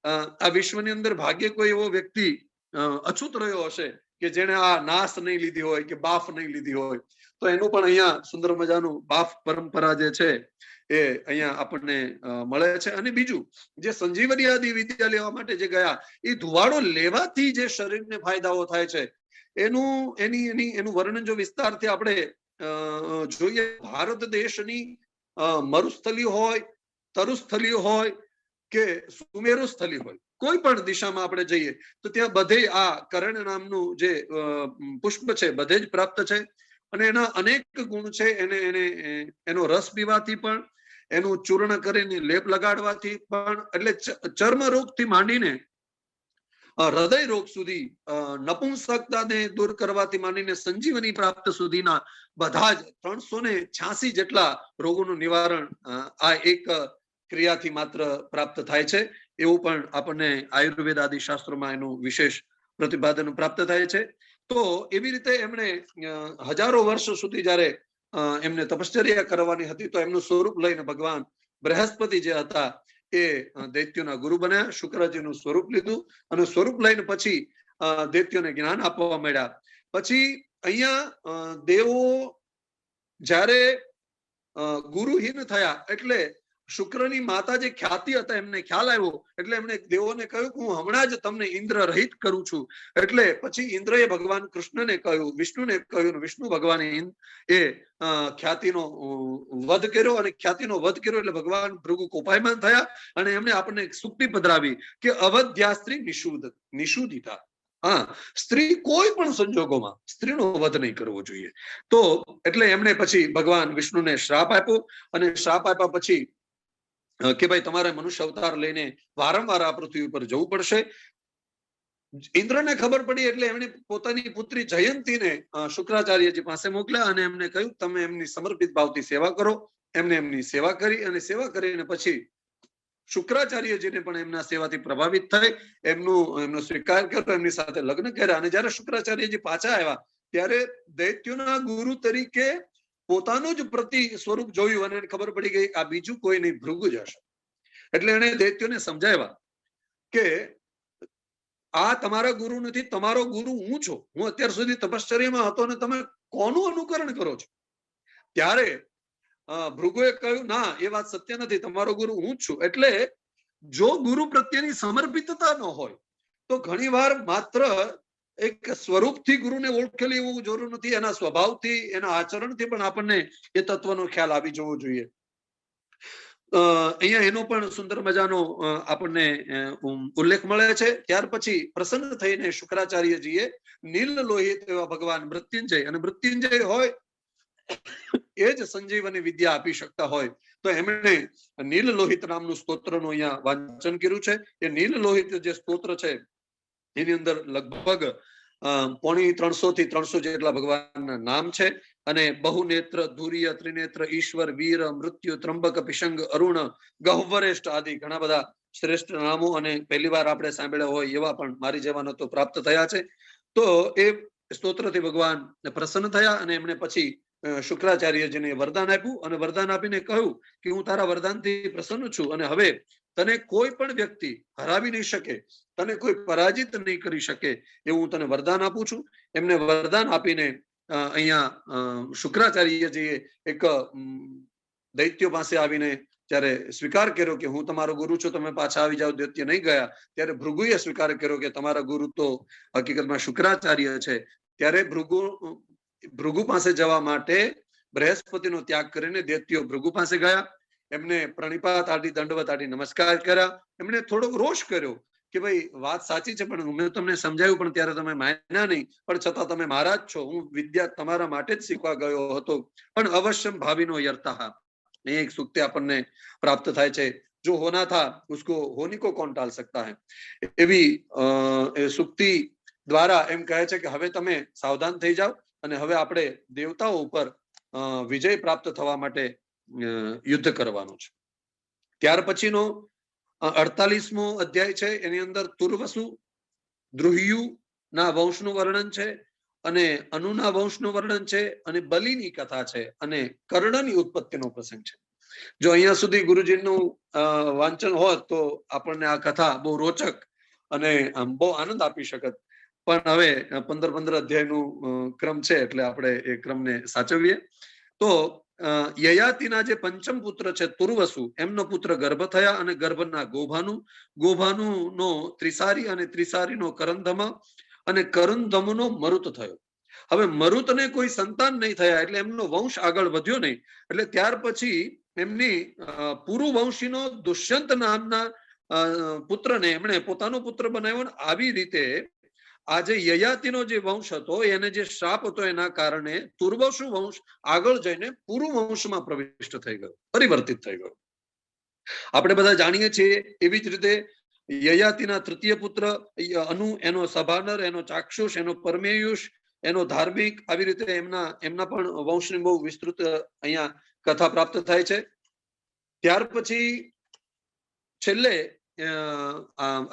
આ વિશ્વની અંદર ભાગ્ય કોઈ એવો વ્યક્તિ અછૂત રહ્યો હશે કે જેને આ નાશ નહીં લીધી હોય કે બાફ નહીં લીધી હોય, તો એનું પણ અહીંયા સુંદર મજાનું બાફ પરંપરા જે છે એ અહીંયા આપણને મળે છે. અને બીજું જે સંજીવની આદિ વિદ્યા લેવા માટે જે ગયા, એ ધુવાડો લેવાથી જે શરીરને ફાયદાઓ થાય છે એનું વર્ણન જો વિસ્તારથી આપણે જોઈએ, ભારત દેશની મરુસ્થલી હોય, તરુસ્થલી હોય કે સુમેરુ સ્થલી હોય, કોઈ પણ દિશામાં આપણે જઈએ તો ત્યાં બધે આ કરણ નામનું જે પુષ્પ છે બધે જ પ્રાપ્ત છે. અને એના અનેક ગુણ છે. એનો રસ પીવાથી પણ, એનું ચૂર્ણ કરીને લેપ લગાડવાથી પણ, એટલે ચર્મ રોગથી માંડીને હૃદય રોગ સુધી, નપુંસકતાને દૂર કરવાથી માંડીને સંજીવની પ્રાપ્ત સુધીના બધા જ 386 જેટલા રોગોનું નિવારણ આ એક ક્રિયાથી માત્ર પ્રાપ્ત થાય છે. એવું પણ આપણને આયુર્વેદ આદિ શાસ્ત્રોમાં એનું વિશેષ પ્રતિપાદન પ્રાપ્ત થાય છે. તો એવી રીતે એમણે હજારો વર્ષ સુધી જ્યારે એમને તપશ્ચર્યા કરવાની હતી તો એમનું સ્વરૂપ લઈને ભગવાન બૃહસ્પતિ જે હતા એ દૈત્યોના ગુરુ બન્યા, શુક્રજીનું સ્વરૂપ લીધું અને સ્વરૂપ લઈને પછી દૈત્યોને જ્ઞાન આપવા માંડ્યા. પછી અહીંયા દેવો જ્યારે ગુરુહીન થયા એટલે શુક્રની માતા જે ખ્યાતિ હતા એમને ખ્યાલ આવ્યો એટલે એમણે દેવોને કહ્યું કે હું હમણાં જ તમને ઇન્દ્ર રહિત કરું છું. એટલે પછી ઇન્દ્રએ ભગવાન કૃષ્ણને કહ્યું, વિષ્ણુને કહ્યું, વિષ્ણુ ભગવાને એ ખ્યાતિનો વધ કર્યો અને ખ્યાતિનો વધ કર્યો એટલે ભગવાન ભૃગુ કોપાયમાન થયા અને એમણે આપણને એક સુક્તિ પધરાવી કે અવધ્યાસ્ત્રી નિષુદિતા. હા, સ્ત્રી કોઈ પણ સંજોગોમાં સ્ત્રીનો વધ નહીં કરવો જોઈએ. તો એટલે એમણે પછી ભગવાન વિષ્ણુને શ્રાપ આપ્યો અને શ્રાપ આપ્યા પછી કે ભાઈ તમારે મનુષ્ય અવતાર લઈને વારંવાર આ પૃથ્વી ઉપર જવું પડશે. ઇન્દ્રને ખબર પડી એટલે એમણે પોતાની પુત્રી જયંતીને શુક્રાચાર્યજી પાસે મોકલ્યા અને એમને કહ્યું તમે એમની સમર્પિત ભાવથી સેવા કરો. એમને એમની સેવા કરી અને સેવા કરીને પછી શુક્રાચાર્યજીને પણ એમના સેવાથી પ્રભાવિત થઈ એમનો સ્વીકાર કર્યો, એમની સાથે લગ્ન કર્યા. અને જયારે શુક્રાચાર્યજી પાછા આવ્યા ત્યારે દૈત્યોના ગુરુ તરીકે પોતાનું જ પ્રતિ સ્વરૂપ જોયું અને ખબર પડી ગઈ આ બીજું કોઈ નહીં, ભૃગુ જ હશે. એટલે એને દૈત્યોને સમજાવ્યા કે આ તમારા ગુરુ નથી, તમારો ગુરુ હું છું. હું અત્યાર સુધી તપશ્ચર્યામાં હતો અને તમે કોનું અનુકરણ કરો છો? ત્યારે ભૃગુએ કહ્યું ના, એ વાત સત્ય નથી, તમારો ગુરુ હું જ છું. એટલે જો ગુરુ પ્રત્યેની સમર્પિતતા ન હોય તો ઘણીવાર માત્ર એક સ્વરૂપથી ગુરુને ઓળખેલી એવું જરૂર નથી, એના સ્વભાવથી એના આચરણથી પણ આપણને એ તત્વનો ખ્યાલ આવી જવો જોઈએ. અહીંયા એનો પણ સુંદર મજાનો આપણને ઉલ્લેખ મળે છે. ત્યાર પછી પ્રસન્ન થઈને શુક્રાચાર્યજીએ નીલ લોહિત એવા ભગવાન મૃત્યુંજય, અને મૃત્યુંજય હોય એ જ સંજીવની વિદ્યા આપી શકતા હોય તો એમણે નીલ લોહિત નામનું સ્તોત્રનું અહીંયા વાંચન કર્યું છે. એ નીલ લોહિત જે સ્તોત્ર છે એની અંદર લગભગ 350 થી 300 જેટલા ભગવાનના નામ છે અને બહુનેત્ર, ધુર્ય, ત્રિનેત્ર, ઈશ્વર, વીર, મૃત્યુ, ત્રંબક, પિશંગ, અરુણ, ગહ્વરેષ્ઠ આદિ ઘણા બધા શ્રેષ્ઠ નામો અને પહેલી વાર આપણે સાંભળ્યા હોય એવા પણ મારી જેવાને તો પ્રાપ્ત થયા છે. તો એ સ્તોત્રથી ભગવાન પ્રસન્ન થયા અને એમણે પછી શુક્રાચાર્યજીને વરદાન આપ્યું અને વરદાન આપીને કહ્યું કે હું તારા વરદાનથી પ્રસન્ન છું અને હવે તને કોઈ પણ વ્યક્તિ હરાવી નહીં શકે, તને કોઈ પરાજિત નહીં કરી શકે એવું હું તને વરદાન આપું છું. એમને વરદાન આપીને અહીંયા શુક્રાચાર્યજીએ એક દૈત્યો પાસે આવીને જ્યારે સ્વીકાર કર્યો કે હું તમારો ગુરુ છું, તમે પાછા આવી જાઓ, દૈત્ય નહીં ગયા. ત્યારે ભૃગુએ સ્વીકાર કર્યો કે તમારા ગુરુ તો હકીકતમાં શુક્રાચાર્ય છે. ત્યારે ભૃગુ પાસે જવા માટે બૃહસ્પતિનો ત્યાગ કરીને દૈત્યો ભૃગુ પાસે ગયા. એમને પ્રણિપાત આદિ દંડવત આદિ નમસ્કાર કર્યા. એમણે થોડોક રોષ કર્યો કે ભાઈ વાત સાચી છે પણ મેં તમને સમજાવ્યું પણ ત્યારે તમે માન્યા નહીં, પણ છતાં તમે મારા જ છો, હું વિદ્યા તમારા માટે જ શીખવા ગયો હતો. પણ અવશ્યમ ભાવિનો યર્તા, એ એક સુક્તિ આપણને પ્રાપ્ત થાય છે. જો હોના થા ઉસકો હોની કો કોણ ટાલ સકતા હૈ. એવી સુક્તિ દ્વારા એમ કહે છે કે હવે તમે સાવધાન થઈ જાઓ અને હવે આપણે દેવતાઓ ઉપર વિજય પ્રાપ્ત થવા માટે યુદ્ધ કરવાનું છે. ત્યાર પછીનો 48મો અધ્યાય છે. એની અંદર તુર્વસુ, દ્રુહ્યુ ના વંશનું વર્ણન છે અને અનુના વંશનું વર્ણન છે અને બલિની કથા છે અને કર્ણની ઉત્પત્તિનો પ્રસંગ છે. જો અહીંયા સુધી ગુરુજીનું વાંચન હોત તો આપણને આ કથા બહુ રોચક અને બહુ આનંદ આપી શકત. પણ હવે 15 અધ્યાયનું ક્રમ છે એટલે આપણે એ ક્રમને સાચવીએ. તો યયાતિના જે પંચમ પુત્ર છે તુર્વસુ, એમનો પુત્ર ગર્ભ થયા અને ગર્ભના ગોભાનુનો ત્રિસારી અને ત્રિસારીનો કરંધમ અને કરંધમનો મરુત થયો. હવે મરુતને કોઈ સંતાન નહીં થયા એટલે એમનો વંશ આગળ વધ્યો નહીં. એટલે ત્યાર પછી એમની પુરુવંશીનો દુષ્યંત નામના પુત્રને એમણે પોતાનો પુત્ર બનાવ્યો. આવી રીતે આજે યયાતિનો જે વંશ હતો એને જે શ્રાપ હતો એના કારણે તુર્વસુ વંશ આગળ જઈને પુરુવંશમાં પ્રવિષ્ટ થઈ ગયો, પરિવર્તિત થઈ ગયો. આપણે બધા જાણીએ છીએ એવી જ રીતે યયાતિના તૃતીય પુત્ર અનુ, એનો સભાનર, એનો ચાક્ષુષ, એનો પરમેયુષ, એનો ધાર્મિક, આવી રીતે એમના પણ વંશની બહુ વિસ્તૃત અહીંયા કથા પ્રાપ્ત થાય છે. ત્યાર પછી છેલ્લે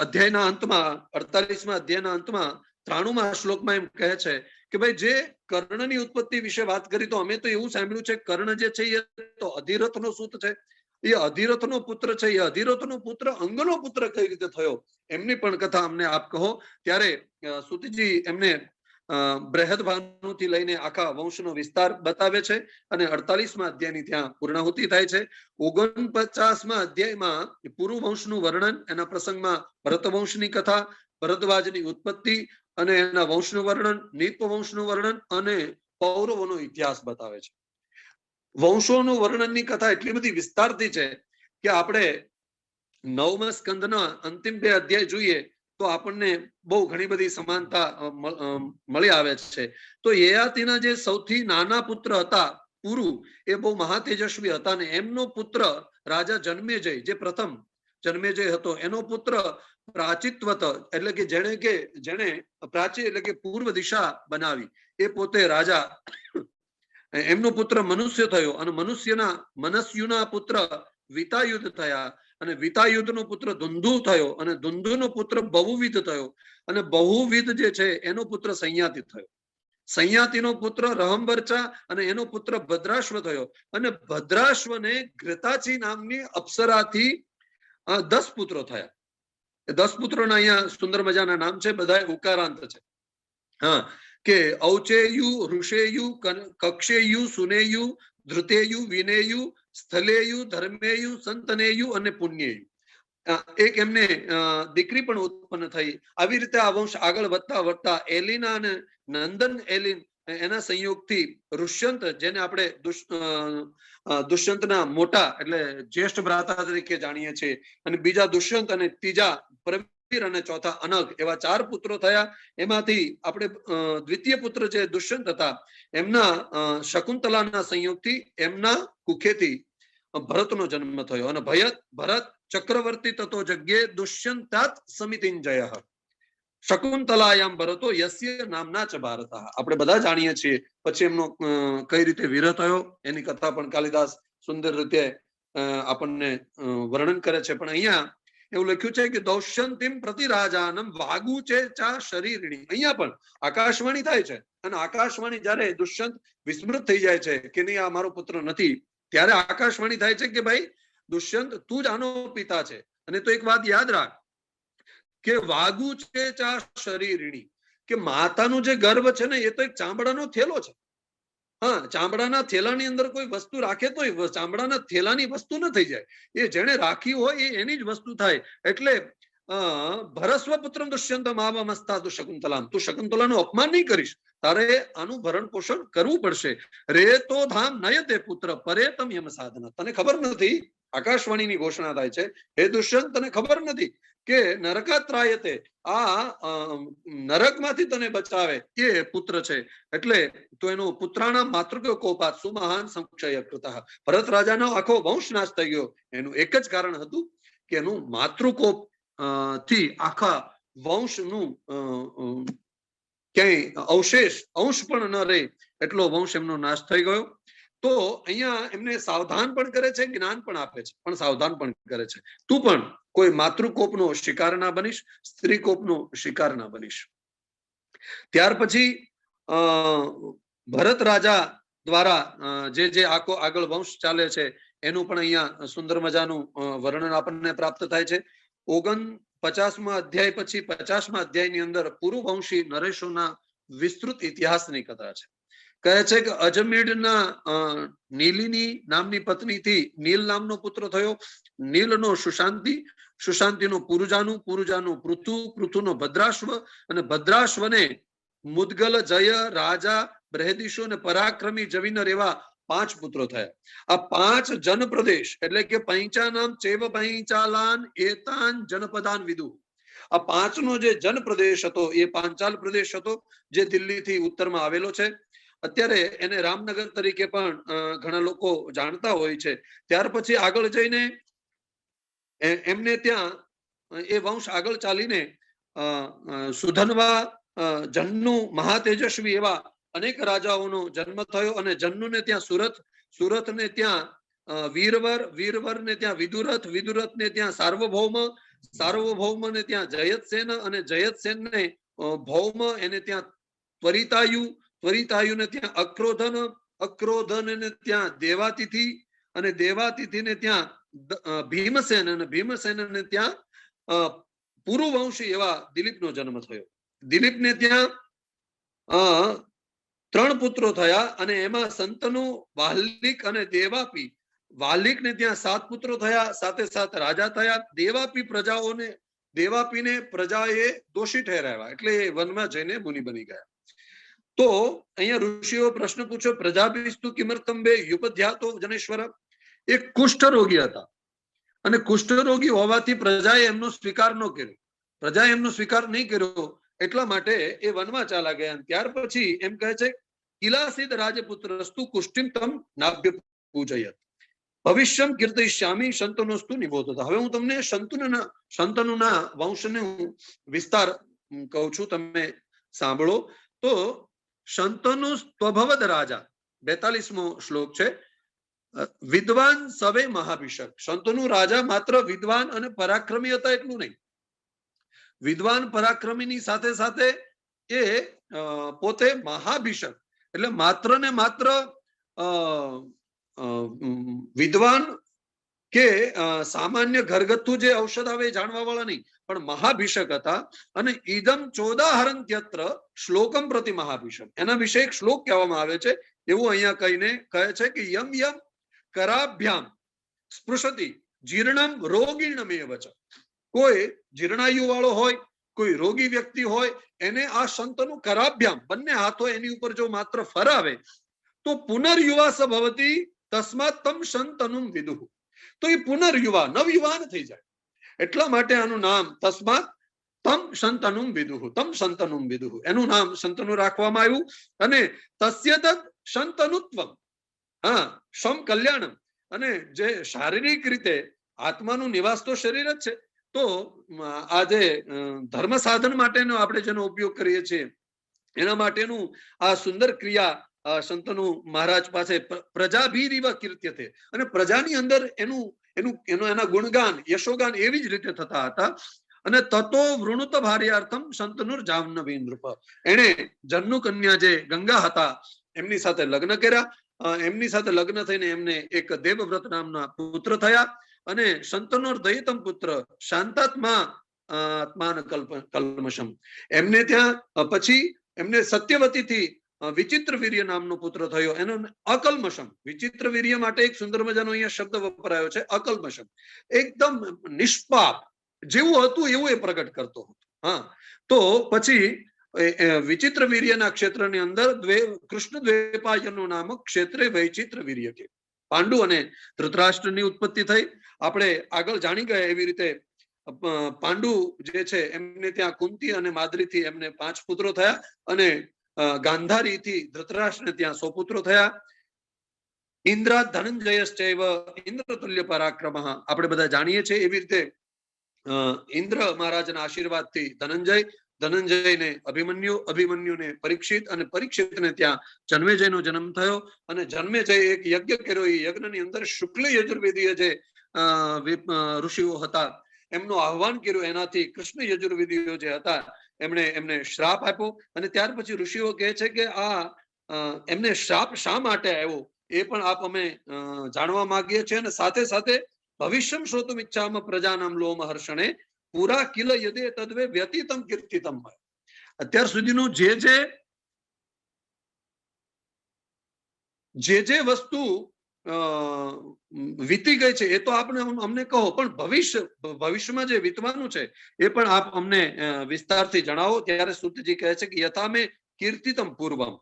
અધ્યાયના અંતમાં 48મા અધ્યાયના અંતમાં 93માં શ્લોકમાં એમ કહે છે કે ભાઈ જે કર્ણની ઉત્પત્તિ વિશે વાત કરી તો અમે તો એવું સાંભળ્યું છે કર્ણ જે છે એ તો અધિરથનો સૂત છે, એ અધિરથનો પુત્ર છે, એ અધિરથનો પુત્ર અંગનો પુત્ર કઈ રીતે થયો એમની પણ કથા અમને આપ કહો. ત્યારે સુતજી એમને બૃહદ ભાનુથી લઈને આખા વંશનો વિસ્તાર બતાવે છે અને 48મા અધ્યાયની ત્યાં પૂર્ણાહુતિ થાય છે. 49મા અધ્યાયમાં પુરુ વંશનું વર્ણન, એના પ્રસંગમાં ભરત વંશની કથા, ભરદ્વાજની ઉત્પત્તિ અને એના વંશનું વર્ણન, નીપ વંશનું વર્ણન અને પૌરવોનો ઇતિહાસ બતાવે છે. વંશોનું વર્ણનની કથા એટલી બધી વિસ્તારથી છે કે આપણે 9મા સ્કંદના અંતિમ 2 અધ્યાય જોઈએ તો આપણને બહુ ઘણી બધી સમાનતા મળી આવે છે. તો યયાતિના જે સૌથી નાના પુત્ર હતા પુરુ, એ બહુ મહાતેજસ્વી હતા ને એમનો પુત્ર રાજા જન્મેજય, જે પ્રથમ જન્મેજય હતો, એનો પુત્ર પ્રાચિત્વત એટલે કે જેણે પ્રાચી એટલે કે પૂર્વ દિશા બનાવી, એ પોતે રાજા, એમનો પુત્ર મનુષ્ય થયો અને મનસ્યુના પુત્ર વિતાયુધ થયા અને વિતાયુધનો પુત્ર ધુંધુ થયો અને ધુંધુનો પુત્ર બહુવિધ થયો અને બહુવિધ જે છે એનો પુત્ર સંયાતિ થયો. સંયાતિનો પુત્ર રહંબર્ચા અને એનો પુત્ર ભદ્રાશ્વ થયો અને ભદ્રાશ્વને ઘૃતાચી નામની અપ્સરાથી 10 પુત્રો થયા. 10 પુત્રોના અહીંયા સુંદર મજાના નામ છે, બધા ઉકારાંત છે. હા, કે ઔચેયુ, ઋષેયુ, કક્ષેયુ, સુનેયુ, ધૃતેયુ, વિનેયુ, સ્થલેયુ, ધર્મેયુ, સંતનેયુ અને પુણ્યેયુ. એક એમને દીકરી પણ ઉત્પન્ન થઈ. આવી રીતે આ વંશ આગળ વધતા વધતા એલિના અને નંદન એલિન એના સંયોગથી ઋષ્યંત, જેને આપણે દુષ્યંતના મોટા એટલે જ્યેષ્ઠ ભ્રાતા તરીકે જાણીએ છીએ, અને બીજા દુષ્યંત અને ત્રીજા પ્રવીર અને ચોથા અનગ, એવા 4 પુત્રો થયા. એમાંથી આપણે દ્વિતીય પુત્ર જે દુષ્યંત હતા એમના શકુંતલાના સંયોગથી એમના કુખેથી ભરતનો જન્મ થયો અને ભરત ચક્રવર્તી તતો જગ્યે દુષ્યંતાત સમિતિંજય શકુંતલાયામ ભરતો યસ્ય નામના ચ ભારત. આપણે બધા જાણીએ છીએ પછી એમનો કઈ રીતે વિરહ થયો એની કથા પણ કાલિદાસ સુંદર રીતે આપણને વર્ણન કરે છે. પણ અહીંયા એવું લખ્યું છે કે દૌષ્યંતિમ પ્રતિરાજાનમ વાગુ છે ચા શરીરણી. અહીંયા પણ આકાશવાણી થાય છે અને આકાશવાણી જ્યારે દુષ્યંત વિસ્મૃત થઈ જાય છે કે નહીં આ મારો પુત્ર નથી, ત્યારે આકાશવાણી થાય છે કે ભાઈ દુષ્યંત તું જ આનો પિતા છે. અને તો એક વાત યાદ રાખ કે વાગુ છે ચા શરીરણી, કે માતાનું જે ગર્ભ છે ને એ તો એક ચામડાનો થેલો છે. હા, ચામડાના થેલાની અંદર કોઈ વસ્તુ રાખે તો ચામડાના થેલાની વસ્તુ ન થઈ જાય, એ જેને રાખી હોય એની જ વસ્તુ થાય. એટલે ભરસ્વ પુત્રમ દુષ્યંતમ આવમસ્તા શકુંતલામ, તું શકુંતલાનું અપમાન નહીં કરીશ, તારે આનું ભરણ પોષણ કરવું પડશે. રે તો ધામ નયતે પુત્ર પરેતમ યમ સાધના. તને ખબર નથી, આકાશવાણીની ઘોષણા થાય છે, હે દુષ્યંત તને ખબર નથી કે નરકાત્રાયતે, આ નરકમાંથી તને બચાવે એ પુત્ર છે. એટલે તો એનો પુત્રાના માતૃક્ય કોપાત સુમહાન સંક્ષય કૃતઃ, ભરત રાજાનો આખો વંશ નાશ થઈ ગયો. એનું એક જ કારણ હતું કે એનું માતૃકોપ થી આખા વંશનું ક્યાંય અંશ પણ ન રહે એટલો વંશ એમનો નાશ થઈ ગયો. તો અહીંયા એમને સાવધાન પણ કરે છે, જ્ઞાન પણ આપે છે, પણ સાવધાન પણ કરે છે, તું પણ કોઈ માતૃકોપનો શિકાર ના બનીશ, સ્ત્રી કોપનો શિકાર ના બનીશ. ત્યાર પછી ભરત રાજા દ્વારા જે આખો આગળ વંશ ચાલે છે એનું પણ અહીંયા સુંદર મજાનું વર્ણન આપણને પ્રાપ્ત થાય છે. 49મા અધ્યાય પછી 50મા અધ્યાયની અંદર પુરુવંશી નરેશોના વિસ્તૃત ઇતિહાસની કથા છે. કહે છે કે અજમેઢના નીલિની નામની પત્નીથી નીલ નામનો પુત્ર થયો. નીલનો સુશાંતિ, સુશાંતિનો પુરુજાનું, પુરુજાનું પૃથુ, પૃથુનો ભદ્રાશ્વ અને ભદ્રાશ્વને મુદગલ, જય, રાજા, બૃહદીશો અને પરાક્રમી જવિનર એવા 5 પુત્રો થયા. આ 5 જનપ્રદેશ એટલે કે પંચાનામ ચેવ પંચાલાન એતાન જનપદાન વિદુ. આ 5નો જે જનપ્રદેશ હતો એ પાંચાલ પ્રદેશ હતો, જે દિલ્હીથી ઉત્તરમાં આવેલો છે. અત્યારે એને રામનગર તરીકે પણ ઘણા લોકો જાણતા હોય છે. ત્યાર પછી આગળ જઈને એમને ત્યાં એ વંશ આગળ ચાલીને સુધનવા, જન્નુ, મહાતેજસ્વી એવા અનેક રાજાઓનો જન્મ થયો અને જન્નુને ત્યાં સુરતને ત્યાં વીરવર, વીરવરને ત્યાં વિદુરથ, વિદુરથને ત્યાં સાર્વભૌમ, સાર્વભૌમને ત્યાં જયતસેન અને જયતસેનને ભૌમ એને ત્યાં ત્વરિતાયુ, ત્વરિતાયુને ત્યાં અક્રોધન, અક્રોધનને ત્યાં દેવાતિથિ, અને દેવાતિથિને ત્યાં ભીમસેન, અને ભીમસેનને ત્યાં પુરુવંશી એવા દિલીપનો જન્મ થયો. દિલીપને ત્યાં 3 પુત્રો થયા, અને એમાં સંતનુ, વાલ્લિક અને દેવાપી. વાલ્લિકને ત્યાં 7 પુત્રો થયા, સાથે સાથે રાજા થયા. દેવાપીને પ્રજાએ દોષી ઠેરાવ્યા, એટલે એ વનમાં જઈને મુનિ બની ગયા. તો અહીંયા ઋષિઓ પ્રશ્ન પૂછ્યો, પ્રજાભિસ્તુ કિમર્તંબે યુપધ્યાતો જનેશ્વર. એક કુષ્ઠ રોગી હતા, અને કુષ્ઠ રોગી હોવાથી પ્રજાએ એમનો સ્વીકાર ન કર્યો. પ્રજાએ એમનો સ્વીકાર નહીં કર્યો, એટલા માટે એ વનમાં ચાલા ગયા. ત્યાર પછી એમ કહે છે, કિલાસિદ રાજપુત્રસ્તુ કુષ્ટિમ તમ નાભ્ય પૂજયત ભવિષ્યમ કીર્તયિષ્યામિ શંતનોસ્તુ નિબોધત. હવે હું તમને શંતનુના વંશને હું વિસ્તાર કહું છું, તમે સાંભળો. તો શંતનુ સ્વભવદ રાજા, 42મો શ્લોક છે. વિદ્વાન સવે મહાભિષક. શંતનુ રાજા માત્ર વિદ્વાન અને પરાક્રમી હતા એટલું નહીં, વિદ્વાન પરાક્રમીની સાથે સાથે એ પોતે મહાભિષક, એટલે માત્ર ને માત્ર વિદ્વાન કે સામાન્ય ઘરગથ્થુ જે ઔષધ આવે એ જાણવા વાળા નહીં, પણ મહાભિષક હતા. અને ઈદમ ચોદાહરંત્યત્ર શ્લોકમ પ્રતિ મહાભિષક, એના વિશે એક શ્લોક કહેવામાં આવે છે. એવું અહીંયા કહીને કહે છે કે યમ યમ કરાભ્યામ સ્પૃશતિ જીર્ણમ રોગીણમેવ ચ. કોઈ જીર્ણાયુ વાળો હોય, કોઈ રોગી વ્યક્તિ હોય, એને આ સંતનું કરાભ્યામ, બંને હાથો એની ઉપર જો માત્ર ફરાવે તો પુનર્યુવા ભવતી તસ્માત તમ સંતનુમ વિદુઃ. તો એ પુનર્યુવા, નવયુવાન થઈ જાય. એટલા માટે આનું નામ તસ્માત તમ સંતનુમ વિદુઃ, તમ સંતનુમ વિદુઃ, એનું નામ સંતનું રાખવામાં આવ્યું. અને તસ્ય તદ સંતનુત્વમ, સમ કલ્યાણમ. અને જે શારીરિક રીતે આત્માનું નિવાસ તો શરીર જ છે, તો આ જે ધર્મ સાધન માટેનો આપણે જેનો ઉપયોગ કરીએ છીએ, એના માટેનું આ સુંદર ક્રિયા સંતનું મહારાજ પાસે પ્રજાભીરીવ કીર્ત્યતે, અને પ્રજાની અંદર એના ગુણગાન, યશોગાન એવી જ રીતે થતા હતા. અને તતો વૃણુત ભાર્યાર્થમ સંતનુર જાહ્નવી નૃપ. એને જન્નુ કન્યા જે ગંગા હતા એમની સાથે લગ્ન કર્યા. એમની સાથે લગ્ન થઈને એમને એક દેવવ્રત નામના પુત્ર થયા. અને સંતનોર દયિતમ પુત્ર શાંતાત્મા આત્માન કલ્મશમ. એમને ત્યાં પછી એમને સત્યવતીથી વિચિત્ર વીર્ય નામનો પુત્ર થયો, એનો અકલ્મશમ. વિચિત્ર વીર્ય માટે એક સુંદર મજાનો અહીંયા શબ્દ વપરાયો છે, અકલ્મશમ. એકદમ નિષ્પાપ, જેવું હતું એવું એ પ્રગટ કરતો હતો. તો પછી વિચિત્ર વીર્યના ક્ષેત્રની અંદર કૃષ્ણ દ્વેપાયનો નામક ક્ષેત્રે વૈચિત્ર વીર્ય કે પાંડુ અને ધૃતરાષ્ટ્રની ઉત્પત્તિ થઈ. આપણે આગળ જાણી ગયા એવી રીતે પાંડુ જે છે એમને ત્યાં કુંતી અને માદ્રીથી એમને 5 પુત્રો થયા, અને ગાંધારીથી ધૃતરાષ્ટ્રને ત્યાં 100 પુત્રો થયા. ઇન્દ્રા ધનંજયશ્ચૈવ ઇન્દ્રતુલ્ય પરાક્રમઃ, આપણે બધા જાણીએ છીએ. એવી રીતે ઇન્દ્ર મહારાજના આશીર્વાદથી ધનંજયને અભિમન્યુ, અભિમન્યુને પરીક્ષિત, અને પરીક્ષિતને ત્યાં જન્મેજયનો જન્મ થયો. અને જન્મેજય એક યજ્ઞ કર્યો. એ યજ્ઞની અંદર શુક્લ યજુર્વેદીય જે ઋષિઓ હતા એમનું આહ્વાન કર્યું. એનાથી કૃષ્ણ યજુર્વેદીઓ જે હતા એમને શ્રાપ આપ્યો. અને ત્યાર પછી ઋષિઓ કહે છે કે આ એમને શ્રાપ શા માટે આવ્યો એ પણ આપ અમે જાણવા માંગીએ છીએ. અને સાથે સાથે ભવિષ્યમ શ્રોતુમ ઈચ્છામ પ્રજાનામ લોમ હર્ષણે પૂરા કિલ યદે તદ્વે વ્યતીતમ કીર્તિતમ. અત્યાર સુધીનું જે વસ્તુ વીતી ગઈ છે એ તો આપણે અમને કહો, પણ ભવિષ્યમાં જે વીતવાનું છે એ પણ આપ અમને વિસ્તારથી જણાવો. ત્યારે સુતજી કહે છે કે યથામે કીર્તિતમ પૂર્વમ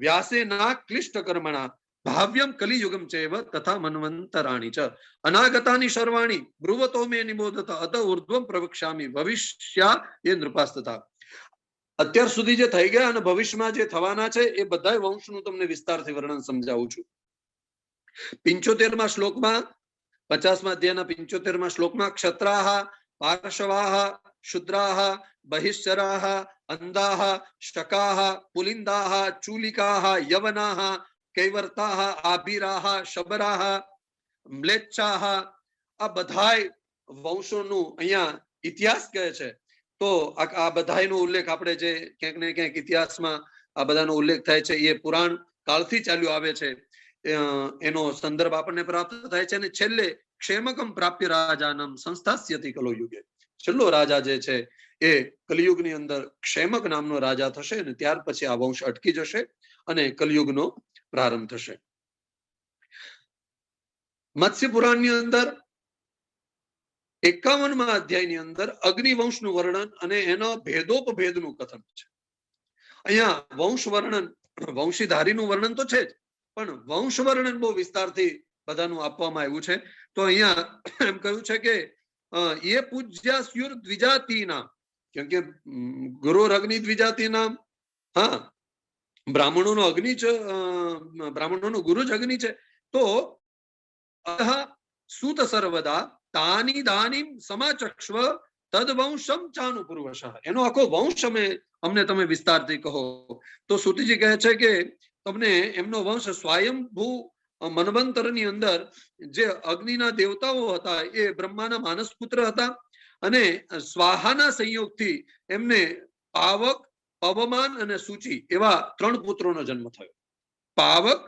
વ્યાસે ના ક્લિષ્ટ કર્મણા ભાવ્યમ કલિયુગમ ચેવ તથા મન્વંતરાણી ચ અનાગતાની સર્વાણી બ્રુવતો મે નિબોધત અત ઉર્ધ્વમ પ્રવક્ષ્યામિ ભવિષ્યા એ નૃપાસ્તતા. અત્યાર સુધી જે થઈ ગયા અને ભવિષ્યમાં જે થવાના છે એ બધા વંશનું તમને વિસ્તારથી વર્ણન સમજાવું છું. 75મા શ્લોકમાં, 50મા અધ્યાયના 75મા શ્લોકમાં ક્ષત્રાહ, પાર્શવાહ, શુદ્રાહ, બહિશ્ચરાહ, અંધાહ, શકાહ, પુલિંદાહ, ચૂલિકાહ, યવનાહ, કૈવર્તાહ, આભીરાહ, શબરાહ, મ્લેચ્છાહ, આ બધાય વંશોનું અહીંયા ઇતિહાસ કહે છે તો આ બધાનો ઉલ્લેખ આપણે જે ક્યાંક ને ક્યાંક ઇતિહાસમાં આ બધાનો ઉલ્લેખ થાય છે એ પુરાણ કાળથી ચાલ્યું આવે છે, એનો સંદર્ભ આપણને પ્રાપ્ત થાય છે. અને છેલ્લે ક્ષેમકમ પ્રાપ્ય રાજાનમ સંસ્થાસ્યતિ કલયુગે, છેલ્લો રાજા જે છે એ કલયુગની અંદર ક્ષેમક નામનો રાજા થશે અને ત્યાર પછી આ વંશ અટકી જશે અને કલયુગનો પ્રારંભ થશે. મત્સ્ય પુરાણની અંદર 51મા અધ્યાયની અંદર અગ્નિવંશનું વર્ણન અને એનો ભેદોપભેદનું કથન છે. અહીંયા વંશ વર્ણન, વંશીધારીનું વર્ણન તો છે જ, પણ વંશ વર્ણન બહુ વિસ્તારથી બધાનું આપવામાં આવ્યું છે. તો અહીંયા એમ કહ્યું છે કે ये पूज्यास्युर द्विजाति नाम, क्योंकि गुरु अग्नि द्विजाति नाम, हाँ ब्राह्मणों नो अग्नि च ब्राह्मणों नो गुरु ज अग्नि છે. તો અતઃ સુત સર્વદા તાની દાનીમ સમાચક્ષ્વ તદવંશમ ચાનુપૂર્વશઃ, એનો આખો વંશ અમને તમે વિસ્તારથી કહો. તો સુતજી કહે છે કે તમને એમનો વંશ સ્વયંભૂ મનવંતરની અંદર જે અગ્નિના દેવતાઓ હતા એ બ્રહ્માના માનસ પુત્ર હતા અને સ્વાહાના સંયોગથી એમને પાવક, પવમાન અને સૂચિ એવા 3 પુત્રોનો જન્મ થયો. પાવક,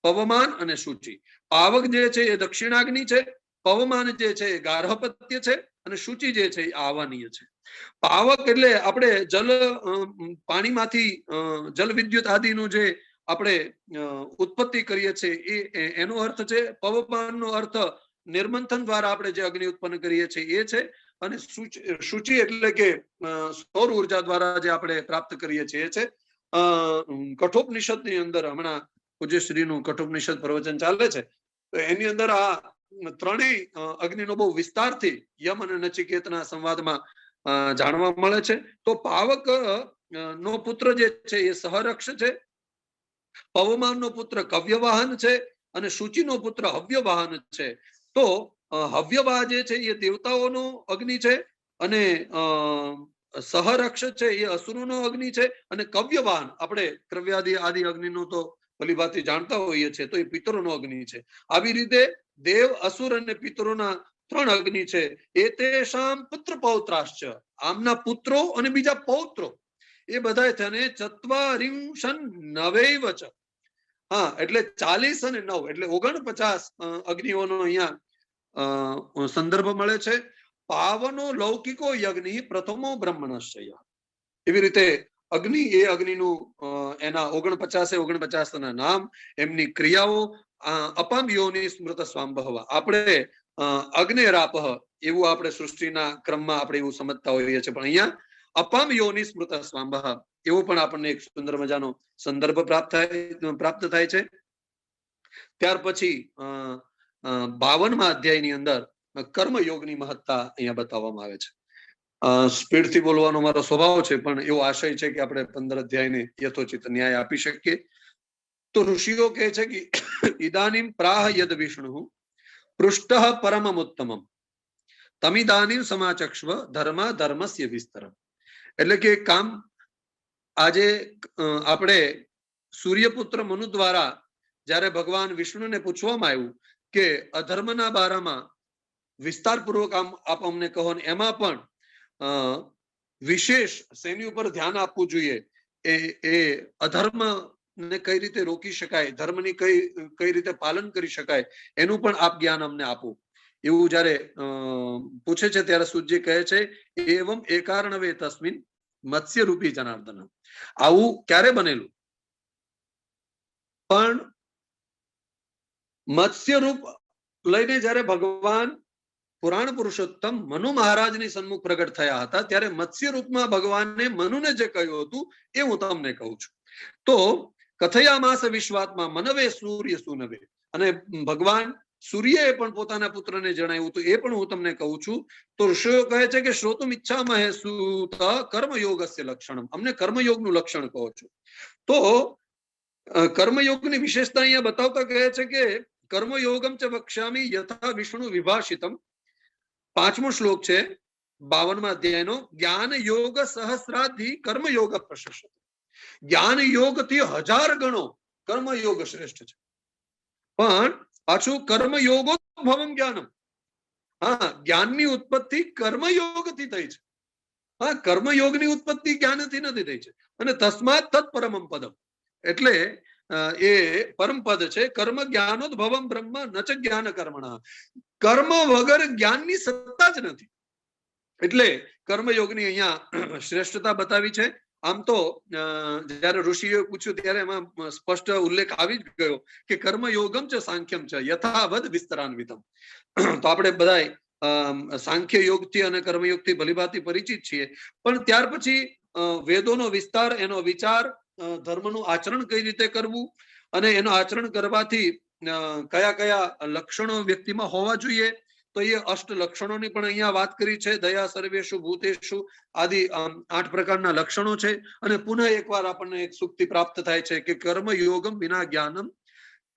પવમાન અને સૂચિ. પાવક જે છે એ દક્ષિણાગ્નિ છે, પવમાન જે છે એ ગાર્હપત્ય છે અને સૂચિ જે છે એ આવાનીય છે. પાવક એટલે આપણે જલ પાણીમાંથી જલ વિદ્યુત આદિનું જે આપણે ઉત્પત્તિ કરીએ છીએ એનો અર્થ છે. પવમાનનો અર્થ નિર્મંથન દ્વારા આપણે જે અગ્નિ ઉત્પન્ન કરીએ છીએ એ છે. અને સૂચિ એટલે કે સૌર ઉર્જા દ્વારા જે આપણે પ્રાપ્ત કરીએ છીએ એ છે. કઠોપનિષદની અંદર હમણાં પૂજ્યશ્રીનું કઠોપનિષદ પ્રવચન ચાલે છે, તો એની અંદર આ ત્રણેય અગ્નિનો બહુ વિસ્તારથી યમ અને નચિકેતના સંવાદમાં જાણવા મળે છે. તો પાવક નો પુત્ર જે છે એ સહરક્ષ છે, પવમાનનો પુત્ર કવ્યવાહન છે અને સૂચિનો પુત્ર હવ્યવાહન છે. તો હવ્યવાહ જે છે એ દેવતાઓનો અગ્નિ છે અને સહરક્ષ છે એ અસુરોનો અગ્નિ છે અને કવ્યવાહન આપણે ક્રવ્યાદિ આદિ અગ્નિનો તો ભલીભાંતિ જાણતા હોઈએ છીએ, તો એ પિતરોનો અગ્નિ છે. આવી રીતે દેવ, અસુર અને પિતરોના 3 અગ્નિ છે. એતેષામ પુત્ર પૌત્રાશ્ચ, આમના પુત્રો અને બીજા પૌત્રો એ બધા થઈને 49 ચ, હા એટલે 40 અને 9 એટલે 49 અગ્નિઓનો અહીંયા સંદર્ભ મળે છે. પાવનો લૌકિકો યજ્ઞ પ્રથમો બ્રહ્મણશ્ચય. એવી રીતે અગ્નિ એ અગ્નિનું એના 49 ના નામ, એમની ક્રિયાઓ. અપામ યોનિ સ્મૃત સ્વાંભવ, આપણે અગ્નેરાપહ એવું આપણે સૃષ્ટિના ક્રમમાં આપણે એવું સમજતા હોઈએ છીએ, પણ અહીંયા અપામ યોનિ સ્મૃત સ્વાંભવ એવો પણ આપણને એક સુંદર મજાનો સંદર્ભ પ્રાપ્ત થાય છે. ત્યાર પછી 52મા અધ્યાયની અંદર કર્મયોગની મહત્તા અહીંયા બતાવવામાં આવે છે. સ્પીડથી બોલવાનો મારો સ્વભાવ છે, પણ એવો આશય છે કે આપણે 15 અધ્યાયને યથોચિત ન્યાય આપી શકીએ. તો ઋષિઓ કહે છે કે ઇદાનીમ પ્રાહ યદ વિષ્ણુ પૃષ્ઠ પરમમુત્તમમ તમિદાનીમ સમાચક્ષ્વ ધર્મ ધર્મસ્ય વિસ્તરમ. એટલે કે કામ આજે આપણે સૂર્યપુત્ર મનુ દ્વારા જ્યારે ભગવાન વિષ્ણુને પૂછવામાં આવ્યું કે અધર્મના બારામાં વિસ્તારપૂર્વક આપ અમને કહો, ને એમાં પણ વિશેષ શેની ઉપર ધ્યાન આપવું જોઈએ, એ અધર્મ ને કઈ રીતે રોકી શકાય, ધર્મની કઈ રીતે પાલન કરી શકાય, એનું પણ આપ જ્ઞાન અમને આપો. એવું જયારે પૂછે છે ત્યારે સૂર્ય કહે છે એવમ એકાર્ણવે તસ્મિન મત્સ્ય રૂપી જનાર્દન. આવું ક્યારે બનેલું? પણ મત્સ્ય રૂપ લઈને જયારે ભગવાન પુરાણ પુરુષોત્તમ મનુ મહારાજની સન્મુખ પ્રગટ થયા હતા, ત્યારે મત્સ્ય રૂપમાં ભગવાનને મનુને જે કહ્યું હતું એ હું તમને કહું છું. તો કથયામાસ વિશ્વાત્મા મનવે સૂર્ય સુનવે, અને ભગવાન સૂર્યએ પણ પોતાના પુત્રને જણાવ્યું હતું, એ પણ હું તમને કહું છું. તો ઋષિઓ કહે છે કે શ્રોતુમ ઈચ્છામહે સૂત કર્મયોગસ્ય લક્ષણમ, અમને કર્મયોગનું લક્ષણ કહો છો. તો કર્મયોગની વિશેષતા અહીંયા બતાવતા કહે છે કે કર્મયોગમ ચ વક્ષ્યામિ યથા વિષ્ણુ વિભાષિતમ. 5મો શ્લોક છે 52મા અધ્યાયનો. જ્ઞાન યોગ સહસ્રાધિ કર્મયોગ પ્રશસ્ત. જ્ઞાન યોગથી 1000 ગણો કર્મયોગ શ્રેષ્ઠ છે. પણ પાછું કર્મયોગો ભવમ જ્ઞાનમ, હા જ્ઞાનની ઉત્પત્તિ કર્મયોગથી થઈ છે. હા, કર્મયોગની ઉત્પત્તિ જ્ઞાનથી નથી થઈ છે. અને તસ્માત તત્ પરમમ પદમ, એટલે એ પરમ પદ છે. કર્મ જ્ઞાનોદ્ભવમ બ્રહ્મ ન ચ જ્ઞાન કર્મણા, કર્મ વગર જ્ઞાનની સત્તા જ નથી. એટલે કર્મયોગની અહીંયા શ્રેષ્ઠતા બતાવી છે. આમ તો જયારે ઋષિઓએ પૂછ્યું ત્યારે એમાં સ્પષ્ટ ઉલ્લેખ આવી જ ગયો કે કર્મયોગમ છે સાંખ્યમ છે યથાવદ વિસ્તરાન્વિતમ. તો આપણે બધાય સાંખ્ય યોગથી અને કર્મયોગથી ભલીભાંતિ પરિચિત છીએ. પણ ત્યાર પછી વેદોનો વિસ્તાર, એનો વિચાર, ધર્મનું આચરણ કઈ રીતે કરવું અને એનું આચરણ કરવાથી કયા કયા લક્ષણો વ્યક્તિમાં હોવા જોઈએ, તો એ અષ્ટ લક્ષણોની પણ અહીંયા વાત કરી છે. દયા સર્વેષુ ભૂતેષુ આદિ 8 પ્રકારના લક્ષણો છે. અને પુનઃ એકવાર આપણને એક સુક્તિ પ્રાપ્ત થાય છે કે કર્મયોગમ વિના જ્ઞાનમ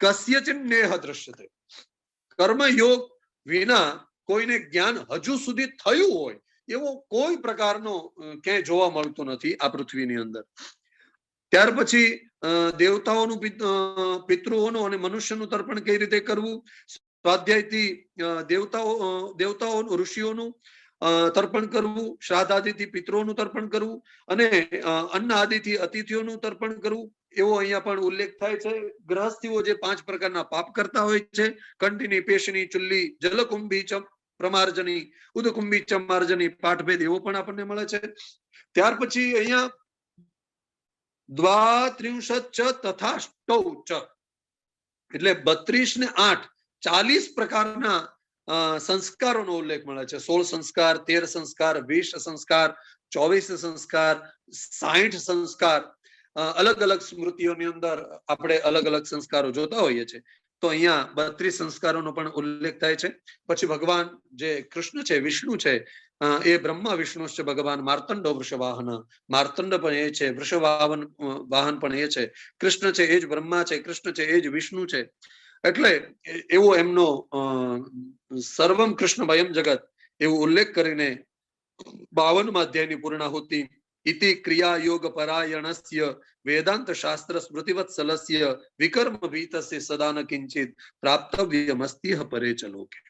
કસ્યચિન નેહ દૃશ્યતે. કર્મયોગ વિના કોઈને જ્ઞાન હજુ સુધી થયું હોય એવો કોઈ પ્રકારનો ક્યાંય જોવા મળતો નથી આ પૃથ્વીની અંદર. ત્યાર પછી દેવતાઓનું, પિતૃઓનું અને મનુષ્યનું તર્પણ કઈ રીતે કરવું, સ્વાધ્યાયથી દેવતાઓ ઋષિઓનું તર્પણ કરવું, શ્રાદ્ધ આદિથી પિતૃઓનું તર્પણ કરવું અને અન્ન આદિથી અતિથિઓનું તર્પણ કરવું, એવો અહીંયા પણ ઉલ્લેખ થાય છે. ગ્રહસ્થીઓ જે 5 પ્રકારના પાપ કરતા હોય છે, કંઠીની, પેશની, ચુલ્લી, જલકુંભી ચ પ્રમાર્જની, ઉદકુંભી ચ માર્જની, પાઠભેદ એવો પણ આપણને મળે છે. ત્યાર પછી અહીંયા દ્વાત્રિંશત ચ તથા સ્ટૌ ચ, એટલે 32 ને 8 40 પ્રકારના સંસ્કારોનો ઉલ્લેખ મળે છે. 16 સંસ્કાર, 13 સંસ્કાર, 20 સંસ્કાર, 24 સંસ્કાર, 60 સંસ્કાર. અલગ અલગ સ્મૃતિઓની અંદર આપણે અલગ અલગ સંસ્કારો જોતા હોઈએ છીએ. તો અહીંયા 32 સંસ્કારોનો પણ ઉલ્લેખ થાય છે. પછી ભગવાન જે કૃષ્ણ છે, વિષ્ણુ છે, એ બ્રહ્મા વિષ્ણુ છે ભગવાન. માર્તંડો વૃષવાહન, માર્તંડ પણ એ છે, વૃષવાહન વાહન પણ એ છે. કૃષ્ણ છે એ જ બ્રહ્મા છે, કૃષ્ણ છે એ જ વિષ્ણુ છે. એટલે એવો એમનો સર્વમ કૃષ્ણમયમ જગત એવો ઉલ્લેખ કરીને 52મા અધ્યાયની પૂર્ણાહુતિ ઇતિ ક્રિયા યોગ પરાયણસ્ય વેદાંત શાસ્ત્ર સ્મૃતિવત્સલસ્ય વિકર્મ ભીતસ્ય સદાન કિંચિત પ્રાપ્તવ્યમસ્તિહ પરે ચલોકે.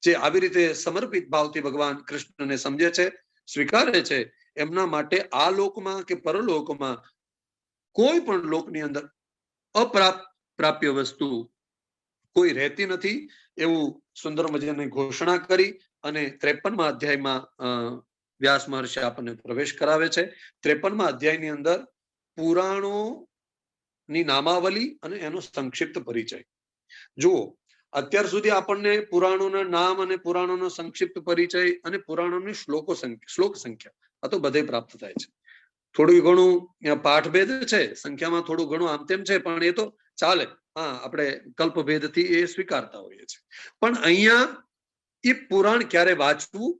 જે આવી રીતે સમર્પિત ભાવથી ભગવાન કૃષ્ણને સમજે છે, સ્વીકારે છે, એમના માટે આ લોકમાં કે પરલોકમાં કોઈ પણ લોકની અંદર અપ્રાપ્ય વસ્તુ કોઈ રહેતી નથી, એવું સુંદર મજાની ઘોષણા કરી અને 53મા અધ્યાયમાં વ્યાસ મહર્ષિ આપણને પ્રવેશ કરાવે છે. 53મા અધ્યાયની અંદર પુરાણોની નામાવલી અને એનો સંક્ષિપ્ત પરિચય. જુઓ, અત્યાર સુધી આપણને પુરાણોના નામ અને પુરાણોનો સંક્ષિપ્ત પરિચય અને પુરાણોની શ્લોક સંખ્યા આ તો બધે પ્રાપ્ત થાય છે. થોડું ઘણું પાઠભેદ છે, સંખ્યામાં થોડું ઘણું આમ તેમ છે, પણ એ તો ચાલે. હા, આપણે કલ્પભેદથી એ સ્વીકારતા હોઈએ છીએ. પણ અહીંયા એ પુરાણ ક્યારે વાંચવું,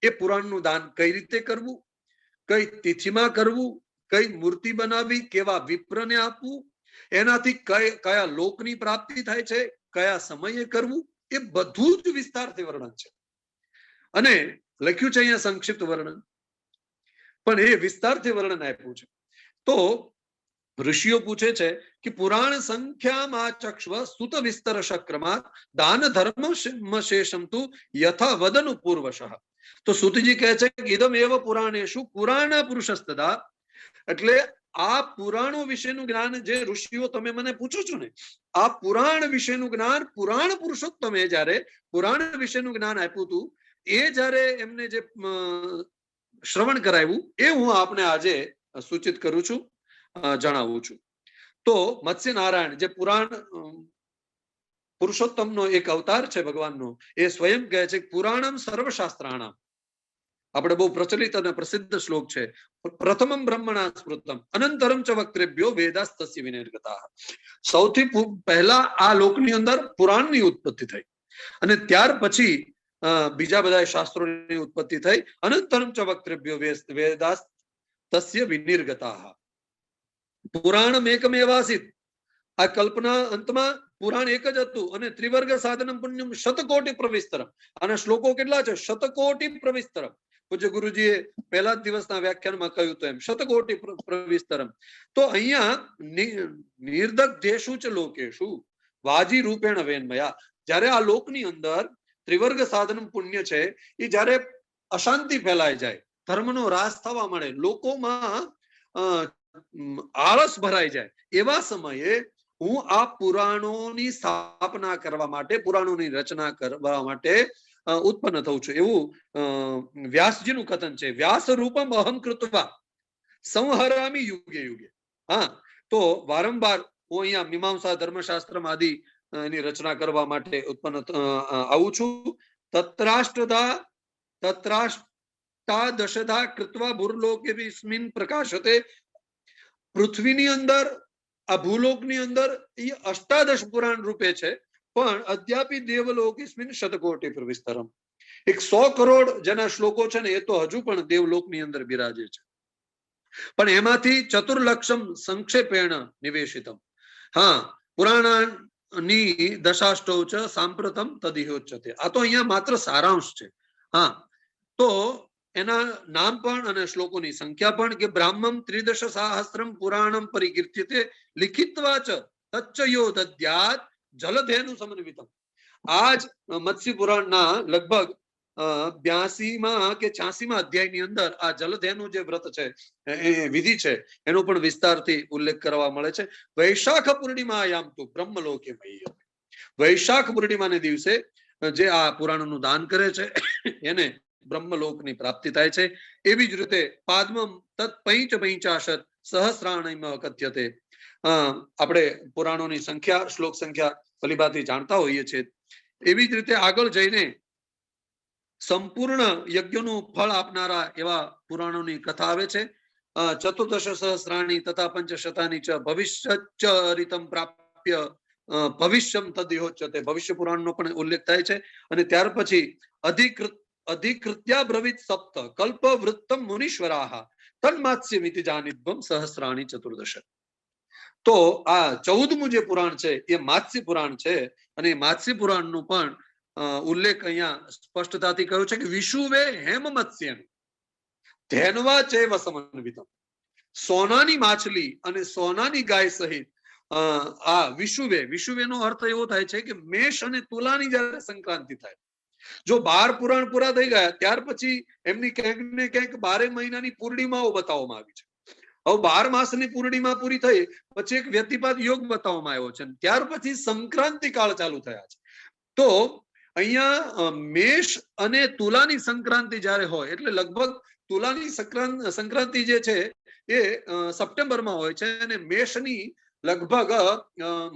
એ પુરાણનું દાન કઈ રીતે કરવું, કઈ તિથિમાં કરવું, કઈ મૂર્તિ બનાવવી, કેવા વિપ્રને આપવું, એનાથી કયા લોકની પ્રાપ્તિ થાય છે, કયા સમયે કરવું, એ બધું જ વિસ્તારથી વર્ણન છે. અને લખ્યું છે અહીંયા સંક્ષિપ્ત વર્ણન, પણ એ વિસ્તારથી વર્ણન આપ્યું છે. તો ઋષિઓ પૂછે છે કે પુરાણ સંખ્યામાં ચક્ષ્વ સુત વિસ્તર શક્રમાત દાન ધર્મ શેષમ તુ યથા વદન પૂર્વશઃ. તો સુતજી કહે છે કે ઇદમ એવ પુરાણેષુ પુરાણ પુરુષસ્તદા, એટલે આ પુરાણો વિશેનું જ્ઞાન જે ઋષિઓ તમે મને પૂછો છો ને, આ પુરાણ વિશેનું જ્ઞાન પુરાણ પુરુષોત્તમે જ્યારે પુરાણ વિશેનું જ્ઞાન આપ્યું હતું, એ જ્યારે એમને જે શ્રવણ કરાવ્યું, એ હું આપને આજે સૂચિત કરું છું, જણાવું છું. તો મત્સ્ય નારાયણ જે પુરાણ પુરુષોત્તમનો એક અવતાર છે ભગવાનનો, એ સ્વયં કહે છે પુરાણમ સર્વશાસ્ત્રાણામ. આપણે બહુ પ્રચલિત અને પ્રસિદ્ધ શ્લોક છે, પ્રથમમ બ્રહ્મણા સ્મૃતમ અનંતરમ ચ વક્તવ્યો વેદાસ્તસ્ય વિનિર્ગતાઃ. સૌથી પહેલા આ લોકની અંદર પુરાણની ઉત્પત્તિ થઈ અને ત્યાર પછી બીજા બધા શાસ્ત્રોની ઉત્પત્તિ થઈ. અનંતરમ ચ વક્તવ્યો વેદાસ્તસ્ય વિનિર્ગતાઃ. પુરાણમ એકમેવાસિત, આ કલ્પના અંતમાં પુરાણ એક જ હતું અને ત્રિવર્ગ સાધનમ પુણ્યમ શતકોટી પ્રવિસ્તરમ. આના શ્લોકો કેટલા છે? શતકોટી પ્રવિસ્તરમ. પૂજ્ય ગુરુજીએ પહેલા જ દિવસના વ્યાખ્યાનમાં કહ્યું હતું એમ, શતકોટી પ્રવિસ્તરમ. તો અહીંયા નિર્દગ્ધેષુ ચ લોકેષુ વાજી રૂપેણ વેન્મયા, જ્યારે આ લોકની અંદર ત્રિવર્ગ સાધનમ પુણ્ય છે, એ જ્યારે અશાંતિ ફેલાઈ જાય, ધર્મનો રાસ થવા મળે, લોકોમાં આળસ ભરાઈ જાય, એવા સમયે હું આ પુરાણોની સ્થાપના કરવા માટે, પુરાણોની રચના કરવા માટે ઉત્પન્ન થઉં છું, એવું વ્યાસજીનું કથન છે. વ્યાસ રૂપમ અહમ કૃત્વા સંહરામી યુગે યુગે. હા, તો વારંવાર હું અહીંયા મીમાંસા ધર્મશાસ્ત્ર આદિ એની રચના કરવા માટે ઉત્પન્ન આવું છું. તત્રાષ્ટાદશધા કૃત્વા ભૂર્લોકે વિસ્મિન પ્રકાશતે. પૃથ્વીની અંદર, આ ભૂલોકની અંદર એ અષ્ટાદશ પુરાણ રૂપે છે, પણ અદ્યાપી દેવલોકિસ્મિન શતકોટિ પ્રવિસ્તરમ. 100 કરોડ જેના શ્લોકો છે ને, એ તો હજુ પણ દેવલોકની અંદર બિરાજે છે, પણ એમાંથી ચતુર્લક્ષમ સંક્ષેપેણ નિવેશિતમ. હા, પુરાણની દશાષ્ટૌ ચ સાંપ્રતમ તદિહોચ્યતે. આ તો અહીંયા માત્ર સારાંશ છે. હા, તો એના નામ પણ અને શ્લોકોની સંખ્યા પણ કે બ્રાહ્મમ ત્રિદશ સહસ્ત્રમ પુરાણમ પરિકીર્ત્યતે લિખિત્વા ચ તચ્ચયો દદ્યાત જલધેનુ સમન્વિતમ. આજ મત્સ્ય પુરાણના લગભગ 82માં કે 86માં અધ્યાયની અંદર આ જલધેનુ જે વ્રત છે, એ વિધિ છે, એનો પણ વિસ્તારથી ઉલ્લેખ કરવા મળે છે. વૈશાખ પૂર્ણિમાયામ તુ બ્રહ્મલોકે મહ્યતે. વૈશાખ પૂર્ણિમાને દિવસે જે આ પુરાણનું દાન કરે છે એને બ્રહ્મલોકની પ્રાપ્તિ થાય છે. એવી જ રીતે પાદ્મમ તત્ પંચ પંચાશત સહસ્રાણિમ કથ્યતે. આપણે પુરાણોની સંખ્યા, શ્લોક સંખ્યા ભલીભાંતિ જાણતા હોઈએ છીએ. એવી જ રીતે આગળ જઈને સંપૂર્ણ યજ્ઞનું ફળ આપનારા એવા પુરાણોની કથા આવે છે. ચતુર્દશ સહસ્રાણી તથા પંચશતાની ચ ભવિષ્યચરિતમ પ્રાપ્ય ભવિષ્યમ તદિહોચ્યતે. ભવિષ્ય પુરાણનો પણ ઉલ્લેખ થાય છે. અને ત્યાર પછી અધિકૃત્યા બ્રવીત સપ્ત કલ્પ વૃત્તમ મુનીશ્વરાહ તન્માત્સ્યમિતિ જાનિદ્વમ સહસ્રાણી ચતુર્દશ. તો આ 14મું જે પુરાણ છે એ માત્સ્ય પુરાણ છે, અને માત્સ્ય પુરાણનું પણ ઉલ્લેખ અહીંયા સ્પષ્ટતાથી કહ્યું છે કે વિશુવે હેમ મત્સ્યમ ધેનવા ચૈવ સમન્વિતમ. સોનાની માછલી અને સોનાની ગાય સહિત આ વિશુવેનો અર્થ એવો થાય છે કે મેષ અને તુલાની જ્યારે સંક્રાંતિ થાય, જો 12 પુરાણ પૂરા થઈ ગયા ત્યાર પછી એમની ક્યાંક ને ક્યાંક 12 મહિનાની પૂર્ણિમાઓ બતાવવામાં આવી છે. હવે 12 માસની પૂર્ણિમા પૂરી થઈ પછી એક વ્યતિપાત યોગ બતાવવામાં આવ્યો છે, ત્યાર પછી સંક્રાંતિ કાળ ચાલુ થયા છે. તો અહીંયા મેષ અને તુલાની સંક્રાંતિ જ્યારે હોય, એટલે લગભગ તુલાની સંક્રાંતિ જે છે એ સપ્ટેમ્બરમાં હોય છે, અને મેષની લગભગ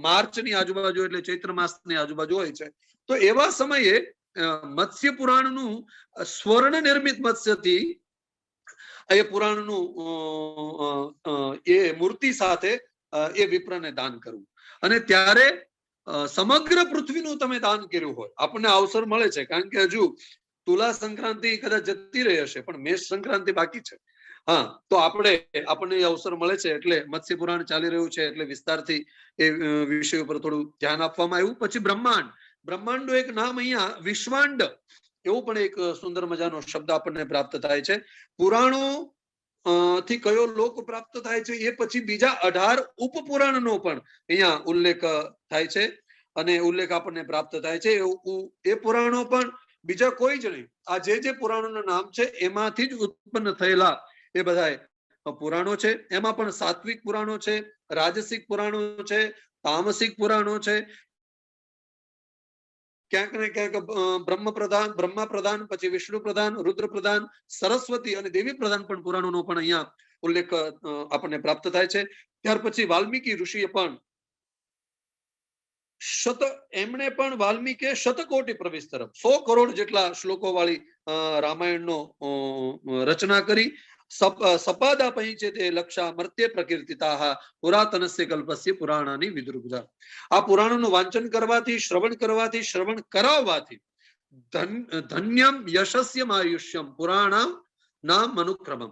માર્ચની આજુબાજુ, એટલે ચૈત્ર માસની આજુબાજુ હોય છે. તો એવા સમયે મત્સ્ય પુરાણનું સ્વર્ણ નિર્મિત મત્સ્યથી એ પુરાણનું એ મૂર્તિ સાથે એ વિપ્રને દાન કરવું, અને ત્યારે સમગ્ર પૃથ્વીનું તમે દાન કર્યું હોય, આપણને અવસર મળે છે. કારણ કે હજુ તુલા સંક્રાંતિ કદાચ જતી રહી હશે, પણ મેષ સંક્રાંતિ બાકી છે. હા, તો આપણને અવસર મળે છે, એટલે મત્સ્ય પુરાણ ચાલી રહ્યું છે, એટલે વિસ્તારથી એ વિષય ઉપર થોડું ધ્યાન આપવામાં આવ્યું. પછી બ્રહ્માંડનું એક નામ અહીંયા વિશ્વાંડ, એવો પણ એક સુંદર મજાનો શબ્દ આપણને પ્રાપ્ત થાય છે. પુરાણો થી કયો લોક પ્રાપ્ત થાય છે, એ પછી બીજા 18 ઉપપુરાણનો પણ અહીંયા ઉલ્લેખ થાય છે, અને ઉલ્લેખ આપણને પ્રાપ્ત થાય છે. એ પુરાણો પણ બીજા કોઈ જ નહીં, આ જે પુરાણોના નામ છે એમાંથી જ ઉત્પન્ન થયેલા એ બધા પુરાણો છે. એમાં પણ સાત્વિક પુરાણો છે, રાજસિક પુરાણો છે, તામસિક પુરાણો છે, ક્યાંક ને ક્યાંક બ્રહ્મા પ્રધાન, પછી વિષ્ણુ પ્રધાન, રુદ્ર પ્રધાન, સરસ્વતી અને દેવી પ્રધાન પણ પુરાણોનો પણ અહીંયા ઉલ્લેખ આપણને પ્રાપ્ત થાય છે. ત્યાર પછી વાલ્મીકી ઋષિએ પણ એમણે પણ વાલ્મીકે શતકોટી પ્રવિસ્તરમ 100 કરોડ જેટલા શ્લોકો વાળી રામાયણનો રચના કરી. સપાદા પંચેતે લક્ષા મર્ત્ય પ્રકીર્તિતાઃ પુરાતનસ્ય કલ્પસ્ય પુરાણાની વિદુર્બુધા. આ પુરાણોનું વાંચન કરવાથી, શ્રવણ કરાવવાથી ધન્યમ યશસ્યમ આયુષ્યમ પુરાણમ નામ અનુક્રમમ.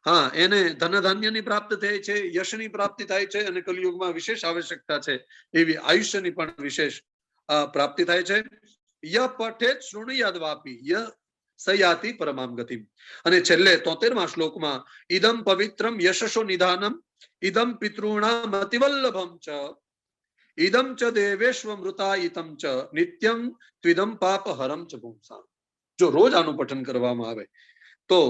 હા, એને ધન ધાન્યની પ્રાપ્તિ થાય છે, યશની પ્રાપ્તિ થાય છે, અને કલિયુગમાં વિશેષ આવશ્યકતા છે એવી આયુષ્યની પણ વિશેષ પ્રાપ્તિ થાય છે. ય પઠેત શૃણુયાદ વાપી ય સયાતિ પરમામ ગતિમ. અને છેલ્લે 73મા શ્લોકમાં ઇદમ પવિત્રમ યશસો નિધાનમ ઇદમ પિતૃણામ અતિવલ્લભમ ચ ઇદમ ચ દેવેશ્વમૃતાયિતમ ચ નિત્યમ ત્વિદમ પાપ હરમ ચ પુંસામ. જો રોજ આનું પઠન કરવામાં આવે તો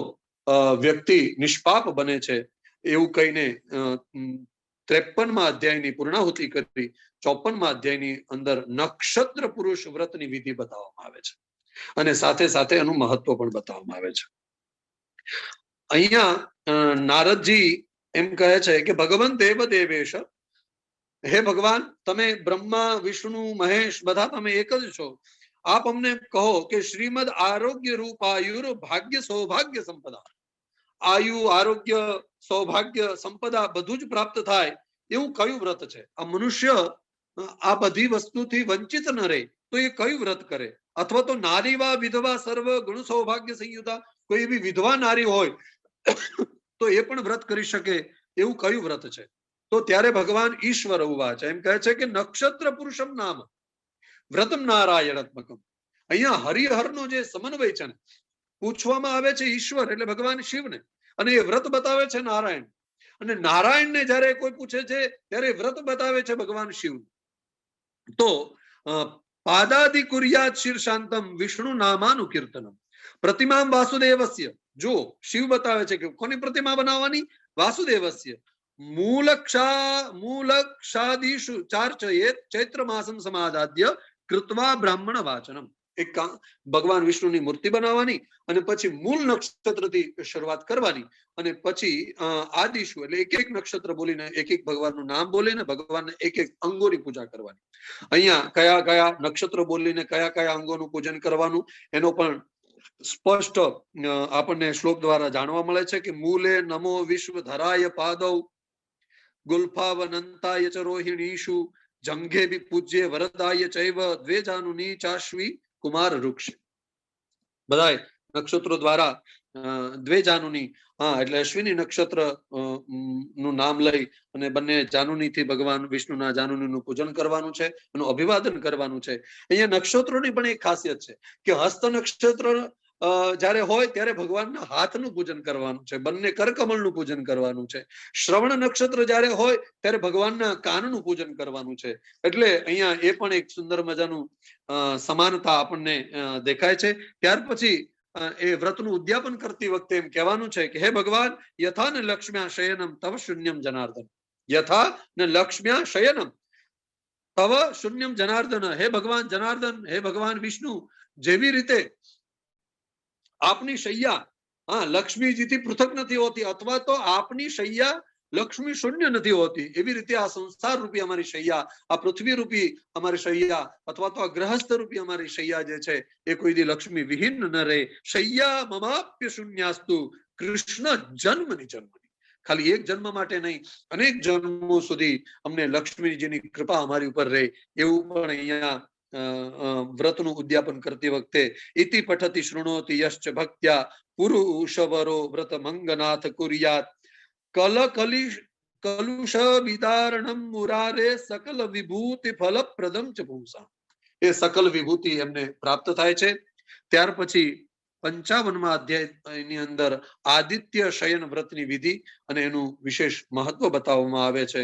વ્યક્તિ નિષ્પાપ બને છે એવું કહીને 53મા અધ્યાયની પૂર્ણાહુતિ કરી 54મા અધ્યાયની અંદર નક્ષત્ર પુરુષ વ્રતની વિધિ બતાવવામાં આવે છે અને સાથે સાથે એનું મહત્વ પણ બતાવવામાં આવે છે. અહીંયા નારદજી એમ કહે છે કે ભગવાન દેવ દેવેશ, હે ભગવાન તમે બ્રહ્મા વિષ્ણુ મહેશ બધા તમે એક જ છો. આપ અમને કહો કે શ્રીમદ આરોગ્ય રૂપ આયુર ભાગ્ય સૌભાગ્ય સંપદા, આયુ આરોગ્ય સૌભાગ્ય સંપદા બધું જ પ્રાપ્ત થાય એવું કયું વ્રત છે? આ મનુષ્ય આ બધી વસ્તુથી વંચિત ન રહે તો એ કયું વ્રત કરે? અથવા તો નારીવા વિધવા સર્વ ગુણ સૌભાગ્ય સંયુતા, કોઈ એવી વિધવા નારી હોય તો એ પણ વ્રત કરી શકે એવું કયું વ્રત છે? તો ત્યારે ભગવાન ઈશ્વર ઉવાચ એમ કહે છે કે નક્ષત્ર પુરુષમ નામ વ્રતમ નારાયણાત્મકમ. અહીંયા હરિહરનો જે સમન્વય છે ને, પૂછવામાં આવે છે ઈશ્વર એટલે ભગવાન શિવને, અને એ વ્રત બતાવે છે નારાયણ, અને નારાયણને જ્યારે કોઈ પૂછે છે ત્યારે વ્રત બતાવે છે ભગવાન શિવ. તો પાદાદિ કુર્યાત શીર્ષાંતમ વિષ્ણુ નામાનું કીર્તનમ પ્રતિમા વાસુદેવસ્ય. જો શિવ બતાવે છે કે કોની પ્રતિમા બનાવવાની? વાસુદેવસ્ય. મૂલક્ષાદિષુ ચાર્ચયેત ચૈત્ર માસમ સમાદાદ્ય કૃત્વા બ્રાહ્મણ વાચનમ. એક ભગવાન વિષ્ણુની મૂર્તિ બનાવવાની અને પછી મૂળ નક્ષત્રથી શરૂઆત કરવાની અને પછી આદિશુ એટલે એક એક નક્ષત્ર બોલીને એક એક ભગવાનનું નામ બોલીને ભગવાનને એક એક અંગોની પૂજા કરવાની. અહીંયા કયા કયા નક્ષત્ર બોલીને કયા કયા અંગોનું પૂજન કરવાનું એનો પણ સ્પષ્ટ આપણને શ્લોક દ્વારા જાણવા મળે છે કે મૂલે નમો વિશ્વ ધરાય પાદવ ગુલ્ફાવનંતાય ચ રોહિણીષુ જંઘે બી પૂજ્ય વરદાય ચૈવ દ્વેજાનુની ચાશ્વી કુમાર વૃક્ષ. બધાય નક્ષત્રો દ્વારા દ્વેજાનુની એટલે અશ્વિની નક્ષત્ર નું નામ લઈ અને બંને જાનુનીથી ભગવાન વિષ્ણુના જાનુનીનું પૂજન કરવાનું છે, એનું અભિવાદન કરવાનું છે. અહીંયા નક્ષત્રોની પણ એક ખાસિયત છે કે હસ્ત નક્ષત્ર જ્યારે હોય ત્યારે ભગવાનના હાથનું પૂજન કરવાનું છે, બંને કરકમળનું પૂજન કરવાનું છે. શ્રવણ નક્ષત્ર જ્યારે હોય ત્યારે ભગવાનના કાનનું પૂજન કરવાનું છે. એટલે અહીંયા એ પણ એક સુંદર મજાનું સમાનતા આપણને દેખાય છે. ત્યાર પછી એ વ્રતનું ઉદ્યાપન કરતી વખતે એમ કહેવાનું છે કે હે ભગવાન યથા ને લક્ષ્મ્યા શયનમ તવ શૂન્યમ જનાર્દન, યથા ને લક્ષ્મ્યા શયનમ તવ શૂન્યમ જનાર્દન. હે ભગવાન જનાર્દન, હે ભગવાન વિષ્ણુ, જેવી રીતે આપની શૈયા લક્ષ્મીજીથી પૃથક નથી હોતી અથવા તો આપની શૈયા લક્ષ્મી શૂન્ય નથી હોતી, એવી રીતે આ સંસાર રૂપી અમારી શૈયા, આ પૃથ્વી રૂપી અમારી શૈયા અથવા તો આ ગ્રહસ્થ રૂપી અમારી શૈયા જે છે એ કોઈ દી લક્ષ્મી વિહીન ન રહે. શૈયા મમાપ્ય શૂન્યાસ્તુ કૃષ્ણ જન્મની જન્મની. ખાલી એક જન્મ માટે નહીં, અનેક જન્મો સુધી અમને લક્ષ્મીજીની કૃપા અમારી ઉપર રહે એવું પણ અહીંયા વ્રતનું ઉદ્યાપન કરતી વખતે ઇતિ પઠતી શૃણોતિ યશ્ચ ભક્ત્યા પુરુષવરો વ્રત મંગનાથ કુર્યાત કલુષ વિદારણમ મુરારે સકલ વિભૂતિ ફલપ્રદમ ચ પુંસા. એ સકલ વિભૂતિ એમને પ્રાપ્ત થાય છે. ત્યાર પછી 55મા અધ્યાયની અંદર આદિત્ય શયન વ્રતની વિધિ અને એનું વિશેષ મહત્વ બતાવવામાં આવે છે.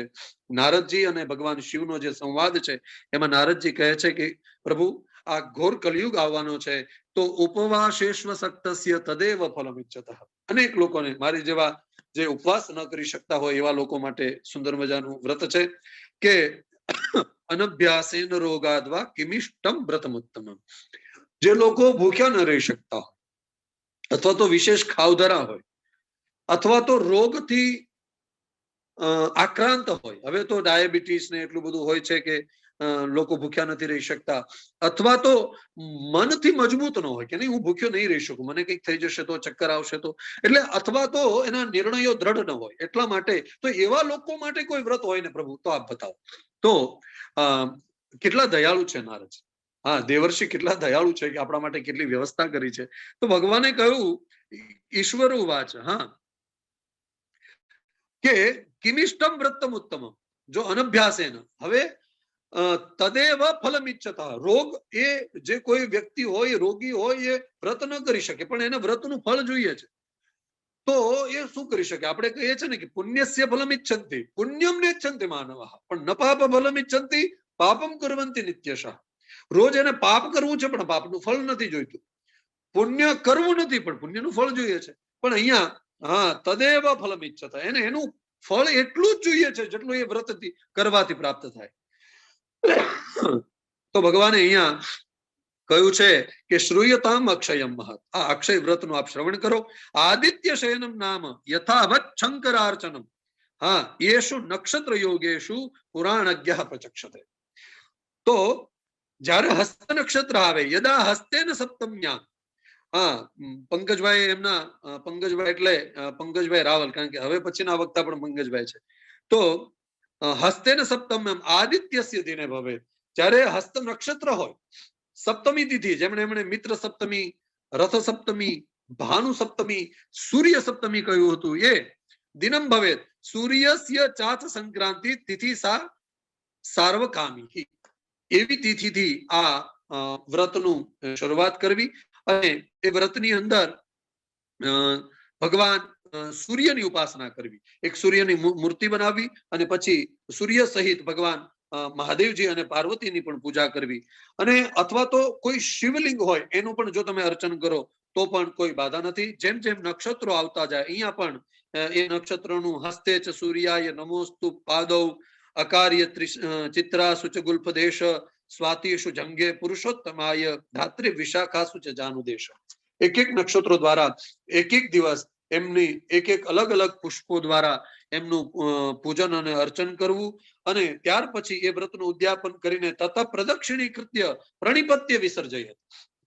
નારદજી અને ભગવાન શિવનો જે સંવાદ છે એમાં નારદજી કહે છે કે પ્રભુ આ ઘોર કલયુગ આવવાનો છે તો ઉપવાસેશ્વ સક્તસ્ય તદેવ ફલમ ઇચ્છતઃ. અનેક લોકોને મારી જેવા જે ઉપવાસ ન કરી શકતા હોય એવા લોકો માટે સુંદર મજાનું વ્રત છે કે અનભ્યાસેન રોગાદ્વા કિમિષ્ટમ વ્રતમુત્તમ. જે લોકો ભૂખ્યા ન રહી શકતા હોય અથવા તો વિશેષ ખાવધરા હોય અથવા તો રોગથી આક્રાંત હોય, હવે તો ડાયાબિટીસ ને એટલું બધું હોય છે કે લોકો ભૂખ્યા નથી રહી શકતા, અથવા તો મનથી મજબૂત ન હોય કે નહીં હું ભૂખ્યો નહીં રહી શકું, મને કંઈક થઈ જશે તો, ચક્કર આવશે તો, એટલે અથવા તો એના નિર્ણયો દ્રઢ ન હોય એટલા માટે તો એવા લોકો માટે કોઈ વ્રત હોય ને પ્રભુ તો આપ બતાવો. તો કેટલા દયાળુ છે નારદ. દેવર્ષિ કેટલા દયાળુ છે કે આપણા માટે કેટલી વ્યવસ્થા કરી છે. તો ભગવાને કહ્યું ઈશ્વર વાચ કે કિમિષ્ટમ વ્રતમ ઉત્તમ. જો અનભ્યાસેન, હવે તદેવ ફલમ ઇચ્છતઃ. રોગ એ જે કોઈ વ્યક્તિ હોય રોગી હોય એ વ્રત ન કરી શકે પણ એને વ્રતનું ફળ જોઈએ છે તો એ શું કરી શકે? આપણે કહીએ છીએ ને કે પુણ્યસ્ય ફલમ ઇચ્છન્તિ પુણ્યમ નેચ્છન્તિ માનવઃ પણ ન પાપ ફલમ ઇચ્છન્તિ પાપમ કુર્વન્તિ નિત્યશઃ. રોજ એને પાપ કરવું છે પણ પાપનું ફળ નથી જોઈતું, પુણ્ય કરવું નથી પણ પુણ્યનું ફળ જોઈએ છે. પણ અહીંયા હા તદેવ ફલમ ઈચ્છતા, એને એનું ફળ એટલું જ જોઈએ છે જેટલું એ વ્રતથી કરવાથી પ્રાપ્ત થાય. તો ભગવાને અહીંયા કહ્યું છે કે શ્રૂયતામ અક્ષયમ મહત, આ અક્ષય વ્રતનું આપ શ્રવણ કરો. આદિત્ય શયનમ નામ યથાવત શંકરાર્ચનમ, હા યેષુ નક્ષત્ર યોગેશુ પુરાણજ્ઞ પ્રચક્ષતે. તો જ્યારે હસ્ત નક્ષત્ર આવે, યદા હસ્તેન સપ્તમ્યા, હા પંકજભાઈ એમના પંકજભાઈ એટલે પંકજભાઈ રાવલ, કારણ કે હવે પછીના વક્તા પણ પંકજભાઈ છે. તો હસ્તેન સપ્તમ્યમ આદિત્યસ્ય દિને ભવે, જ્યારે હસ્ત નક્ષત્ર હોય, સપ્તમી તિથિ, જેમણે એમણે મિત્ર સપ્તમી, રથ સપ્તમી, ભાનુ સપ્તમી, સૂર્ય સપ્તમી કહ્યું હતું, એ દિનમ ભવે સૂર્યસ્ય ચાથ સંક્રાંતિ તિથિ સા સાર્વકામી, એવી તિથિથી આ વ્રતનું શરૂઆત કરવી. અને એ વ્રતની અંદર ભગવાન સૂર્યની ઉપાસના કરવી, એક સૂર્યની મૂર્તિ બનાવવી અને પછી સૂર્ય સહિત ભગવાન મહાદેવજી અને પાર્વતીની પણ પૂજા કરવી. અને અથવા તો કોઈ શિવલિંગ હોય એનું પણ જો તમે અર્ચન કરો તો પણ કોઈ બાધા નથી. જેમ જેમ નક્ષત્રો આવતા જાય, અહીંયા પણ એ નક્ષત્રનું હસ્તે ચ સૂર્યાય નમોસ્તુ પાદૌ અકાર્ય ચિત્રા સુચ ગુલ્ફદેશ સ્વાતિષુ જંગે પુરુષોત્તમાય ધાત્રી વિશાખાસુ ચ જાનુદેશ. એક એક નક્ષત્રો દ્વારા એક એક દિવસ એમની એક એક અલગ અલગ પુષ્પો દ્વારા એમનું પૂજન અને અર્ચન કરવું. અને ત્યાર પછી એ વ્રતનું ઉદ્યાપન કરીને તત પ્રદક્ષિણી કૃત્ય પ્રણિપત્ય વિસર્જય,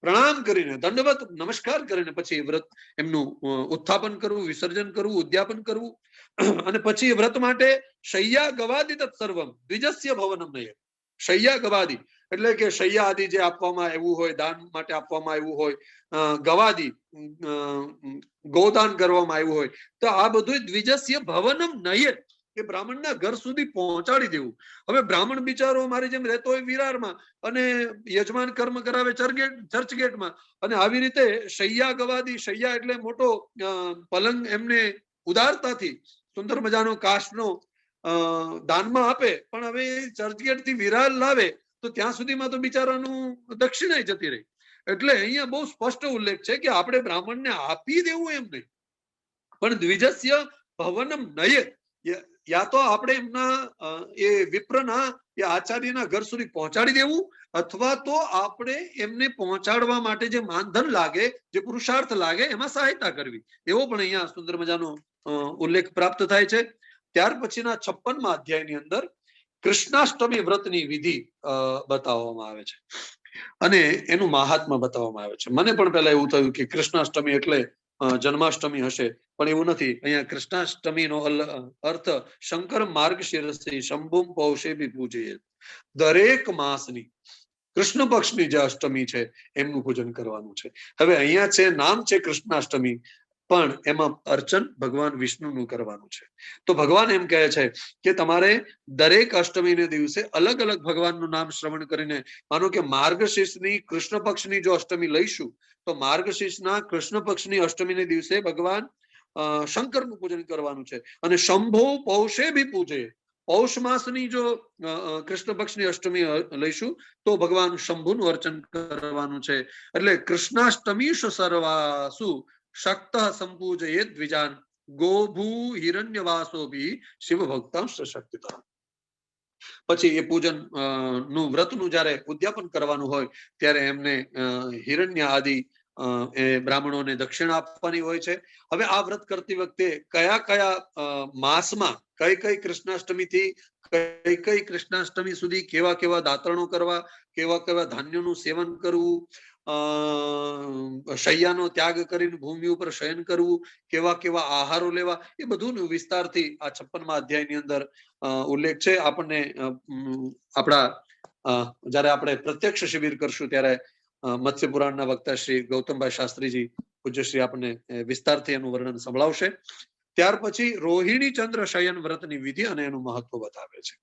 પ્રણામ કરીને દંડવત નમસ્કાર કરીને પછી વ્રત એમનું ઉત્થાપન કરવું, વિસર્જન કરવું, ઉદ્યાપન કરવું. અને પછી એ વ્રત માટે શૈયા ગવાદી તત્સર્વમ દ્વિજસ્ય ભવનમ નય. શૈયા ગવાદી એટલે કે શૈયા આદિ જે આપવામાં આવ્યું હોય, દાન માટે આપવામાં આવ્યું હોય, ગવાદી ગોદાન કરવામાં આવ્યું હોય, તો આ બધું દ્વિજસ્ય ભવનમ નયે, કે બ્રાહ્મણના ઘર સુધી પહોંચાડી દેવું. હવે બ્રાહ્મણ બિચારો મારી જેમ રહેતો હોય વિરારમાં અને યજમાન કર્મ કરાવે ચર્ચગેટમાં, અને આવી રીતે શૈયા ગવાદી, શૈયા એટલે મોટો પલંગ એમને ઉદારતાથી સુંદર મજાનો કાચનો દાનમાં આપે, પણ હવે ચર્ચગેટ થી વિરાર લાવે તો ત્યાં સુધીમાં તો બિચારાનું દક્ષિણાય જતી રહી. એટલે અહીંયા બહુ સ્પષ્ટ ઉલ્લેખ છે કે આપણે બ્રાહ્મણને આપી દેવું એમ નહીં, પણ દ્વિજસ્ય ભવનમ નયે, યા તો આપણે એમના એ વિપ્રના એ આચાર્યના ઘર સુધી પહોંચાડી દેવું, અથવા તો આપણે એમને પહોંચાડવા માટે જે માનધન લાગે, જે પુરુષાર્થ લાગે, એમાં સહાયતા કરવી. એવો પણ અહીંયા સુંદર મજાનો ઉલ્લેખ પ્રાપ્ત થાય છે. ત્યાર પછીના 56મા અધ્યાયની અંદર કૃષ્ણાષ્ટમી વ્રતની વિધિ બતાવવામાં આવે છે અને એનું મહાત્મા બતાવવામાં આવે છે. મને પણ પહેલા એવું થયું કે કૃષ્ણાષ્ટમી એટલે જન્માષ્ટમી હશે, પણ એવું નથી. અહીંયા કૃષ્ણાષ્ટમીનો અર્થ શંકર માર્ગશિરસી શંભુમ પૌષે બી પૂજયે, દરેક માસની કૃષ્ણ પક્ષની જે અષ્ટમી છે એમનું પૂજન કરવાનું છે. હવે અહીંયા છે નામ છે કૃષ્ણાષ્ટમી, પણ એમાં અર્ચન ભગવાન વિષ્ણુનું કરવાનું છે. તો ભગવાન એમ કહે છે કે તમારે દરેક અષ્ટમીને દિવસે અલગ અલગ ભગવાનનું નામ શ્રવણ કરીને, માનો કે માર્ગશીર્ષની કૃષ્ણ પક્ષની જો અષ્ટમી લઈશું તો માર્ગશીર્ષના કૃષ્ણ પક્ષની અષ્ટમીને દિવસે ભગવાન શંકરનું પૂજન કરવાનું છે. અને શંભો પૌષે બી પૂજે, પૌષ માસની જો કૃષ્ણ પક્ષની અષ્ટમી લઈશું તો ભગવાન શંભુનું અર્ચન કરવાનું છે. એટલે કૃષ્ણાષ્ટમીશુ સર્વાસુ શક્ત સંપૂજયે દ્વિજાન ગોભૂ હિરણ્યવાસો ભી શિવ ભક્તાંશ શક્તિતા. પછી એ પૂજન નું વ્રતનું જયારે ઉદ્યાપન કરવાનું હોય ત્યારે એમને હિરણ્ય આદિ એ બ્રાહ્મણોને દક્ષિણા આપવાની હોય છે. હવે આ વ્રત કરતી વખતે કયા કયા માસમાં કઈ કઈ કૃષ્ણાષ્ટમીથી કઈ કઈ કૃષ્ણાષ્ટમી સુધી કેવા કેવા દાતરણો કરવા, કેવા કેવા ધાન્યનું સેવન કરવું, શૈયાનો ત્યાગ કરીને ભૂમિ ઉપર શયન કરવું, કેવા કેવા આહારો લેવા, એ બધું વિસ્તારથી આ 56મા અધ્યાયની અંદર ઉલ્લેખ છે. આપણને આપણા જયારે આપણે પ્રત્યક્ષ શિબિર કરશું ત્યારે મત્સ્ય પુરાણના વક્તા શ્રી ગૌતમભાઈ શાસ્ત્રીજી પૂજ્યશ્રી આપણને વિસ્તારથી એનું વર્ણન સંભળાવશે. ત્યાર પછી રોહિણી ચંદ્ર શયન વ્રતની વિધિ અને એનું મહત્વ બતાવે છે.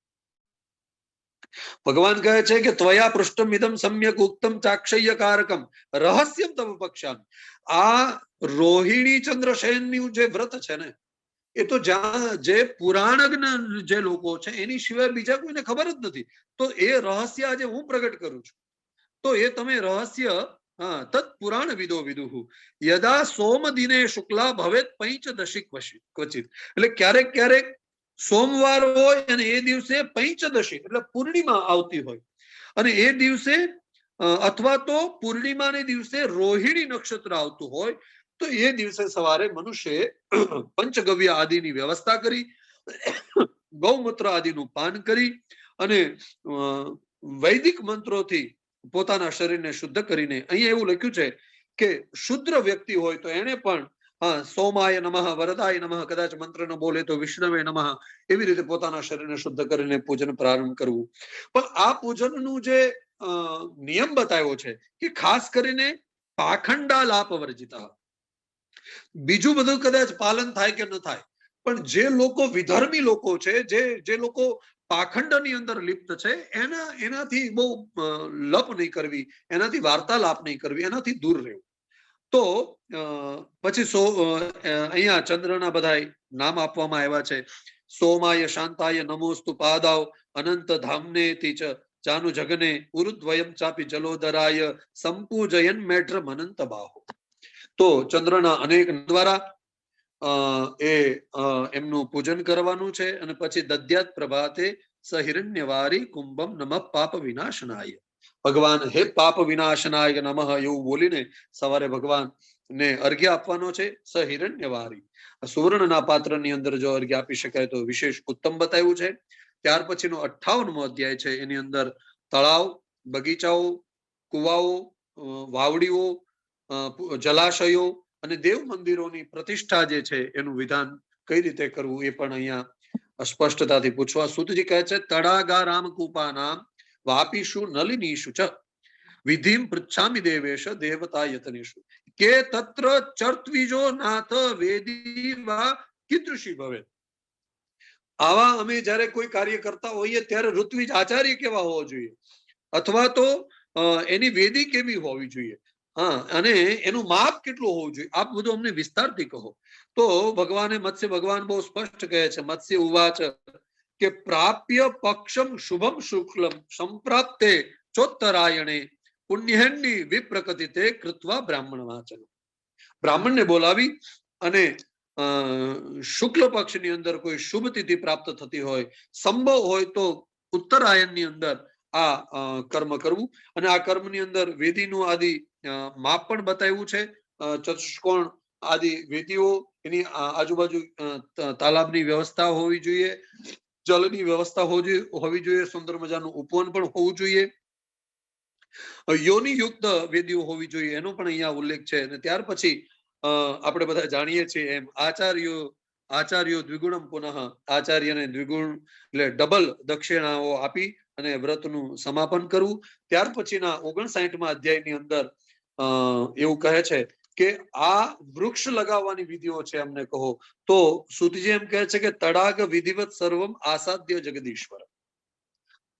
ભગવાન કહે છે કે ત્વયા પૃષ્ઠમ ઇદમ સમ્યક ઉક્તમ ચાક્ષય કારકમ રહસ્યમ તવ પક્ષામિ. આ રોહિણી ચંદ્ર શયનનું જે વ્રત છે ને, એ તો જ્યાં જે પુરાણજ્ઞ જે લોકો છે એની સિવાય બીજા કોઈને ખબર જ નથી. તો એ રહસ્ય આજે હું પ્રગટ કરું છું. તો એ તમે રહસ્ય હા, તत् પુરાણ વિદો વિદુહુ યદા સોમ દિને શુક્લા ભવેત પંચદશી ક્વચિત. એટલે ક્યારેક ક્યારેક સોમવાર હોય અને એ દિવસે પંચદશી એટલે પૂર્ણિમા આવતી હોય અને એ દિવસે અથવા તો પૂર્ણિમાને દિવસે રોહિણી નક્ષત્ર આવતું હોય તો એ દિવસે સવારે મનુષ્ય પંચગવ્ય આદિની વ્યવસ્થા કરી ગૌમૂત્ર આદિનું પાન કરી અને વૈદિક મંત્રોથી પોતાના શરીરને શુદ્ધ કરીને અહીંયા એવું લખ્યું છે કે શુદ્ર વ્યક્તિ હોય તો એને પણ સોમાય નમઃ વરદાય નમઃ કદાચ મંત્ર ન બોલે તો વિષ્ણવે નમઃ એવી રીતે પોતાના શરીરને શુદ્ધ કરીને પૂજન પ્રારંભ કરવું. પણ આ પૂજનનું જે નિયમ બતાવ્યો છે કે ખાસ કરીને પાખંડા લાપ વર્જિતા. બીજું બધું કદાચ પાલન થાય કે ન થાય પણ જે લોકો વિધર્મી લોકો છે, જે લોકો પાખંડની અંદર લિપ્ત છે એનાથી બહુ લપ નહીં કરવી, એનાથી વાર્તાલાપ નહીં કરવી, એનાથી દૂર રહેવું. તો પછી અહીંયા ચંદ્રના બધા નામ આપવામાં આવ્યા છે. સોમાય શાંતાય નમોસ્તુ પાદાવ અનંત ધામને ચ ચાનુ જગને ઉરુદ્વયમ ચાપી જલોદરાય સંપૂજયન મેટ્ર અનંત બાહો. તો ચંદ્રના અનેક દ્વારા એમનું પૂજન કરવાનું છે અને પછી દદ્યાત પ્રભાતે સહિરણ્યવારી કુંભમ નમઃ પાપ વિનાશનાય. ભગવાન હે પાપ વિનાશનાય નમઃ એવું બોલીને સવારે ભગવાન ને અર્ઘ્ય આપવાનો છે. સહિરણ્યવારી સુવર્ણના પાત્રની અંદર જો અર્ઘ્ય આપી શકાય તો વિશેષ ઉત્તમ બતાવ્યું છે. ત્યાર પછીનો 58મો અધ્યાય છે એની અંદર તળાવ, બગીચાઓ, કુવાઓ, વાવડીઓ, જલાશયો અને દેવ મંદિરોની પ્રતિષ્ઠા જે છે એનું વિધાન કઈ રીતે કરવું એ પણ અહીંયા સ્પષ્ટતાથી પૂછવા. સુતજી કહે છે તડાગા રામ કૂપાનામ વાપીશુ નલિનીશુ ચ વિધિમ પૃચ્છામિ દેવેશ દેવતા યતનેશુ કે તત્ર ચર્તવીજો નાથ વેદી વા કીદૃશી ભવે. આવા અમે જ્યારે કોઈ કાર્ય કરતા હોઈએ ત્યારે ઋત્વિજ આચાર્ય કેવા હોવો જોઈએ અથવા તો એની વેદી કેવી હોવી જોઈએ, અને એનું માપ કેટલું હોવું જોઈએ, આપ બધું અમને વિસ્તારથી કહો. તો મત્સ્ય ભગવાન બહુ સ્પષ્ટ કહે છે. મત્સ્ય ઉવાચ કે પ્રાપ્ય પક્ષમ શુભમ શુક્લમ સંપ્રાપ્તે ચોત્તરાયણે પુણ્યહેન્ની વિપ્રકતિતે કૃત્વા બ્રાહ્મણ વાચન. બ્રાહ્મણને બોલાવી અને શુક્લ પક્ષની અંદર કોઈ શુભ તિથિ પ્રાપ્ત થતી હોય, સંભવ હોય તો ઉત્તરાયણની અંદર આ કર્મ કરવું. અને આ કર્મની અંદર વેદીનું આદિ માપ પણ બતાવ્યું છે. ચતુષ્કોણ આદિ વેદીઓ, એની આજુબાજુ તાલાબની વ્યવસ્થા હોવી જોઈએ, જલની વ્યવસ્થા હોવી જોઈએ, સુંદર મજાનું ઉપવન પણ હોવું જોઈએ, યોની યુક્ત વેદીઓ હોવી જોઈએ એનો પણ અહીંયા ઉલ્લેખ છે. અને ત્યાર પછી આપણે બધા જાણીએ છીએ એમ આચાર્યો દ્વિગુણમ પુનઃ, આચાર્યને દ્વિગુણ એટલે ડબલ દક્ષિણાઓ આપી અને વ્રતનું સમાપન કરવું. ત્યાર પછીના 59મા અધ્યાયની અંદર એવું કહે છે કે આ વૃક્ષ લગાવવાની વિધિઓ છે અમને કહો. તો સુતજી એમ કહે છે કે તડાગ વિધિવત સર્વમ આસાદ્ય જગદીશ્વર.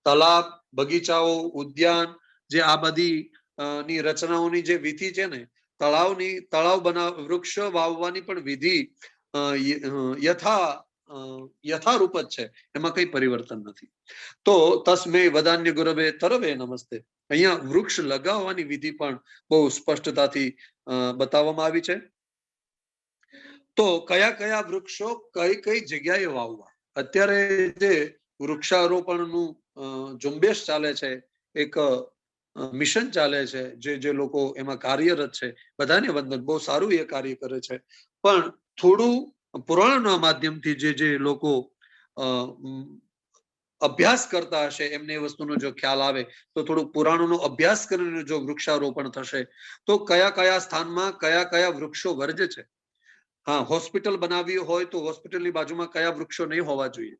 તલાબ, બગીચાઓ, ઉદ્યાન, જે આ બધી ની રચનાઓની જે વિધિ છે ને, તળાવ વૃક્ષ વાવવાની પણ વિધિ યથારૂપ જ છે, એમાં કઈ પરિવર્તન નથી. તો તસ્મે વદાન્ય ગુરવે તરવે નમસ્તે. અહીંયા વૃક્ષ લગાવવાની વિધિ પણ બહુ સ્પષ્ટતાથી બતાવવામાં આવી છે. તો કયા કયા વૃક્ષો કઈ કઈ જગ્યાએ વાવવા. અત્યારે જે વૃક્ષારોપણનું ઝુંબેશ ચાલે છે, એક મિશન ચાલે છે, જે લોકો એમાં કાર્યરત છે બધાને વંદન, બહુ સારું એ કાર્ય કરે છે. પણ થોડું પુરાણના માધ્યમથી જે લોકો અભ્યાસ કરતા હશે એમને એ વસ્તુનો જો ખ્યાલ આવે તો થોડું પુરાણોનો અભ્યાસ કરીને જો વૃક્ષારોપણ થશે તો કયા કયા સ્થાનમાં કયા કયા વૃક્ષો વર્જે છે. હોસ્પિટલ બનાવી હોય તો હોસ્પિટલની બાજુમાં કયા વૃક્ષો નહીં હોવા જોઈએ.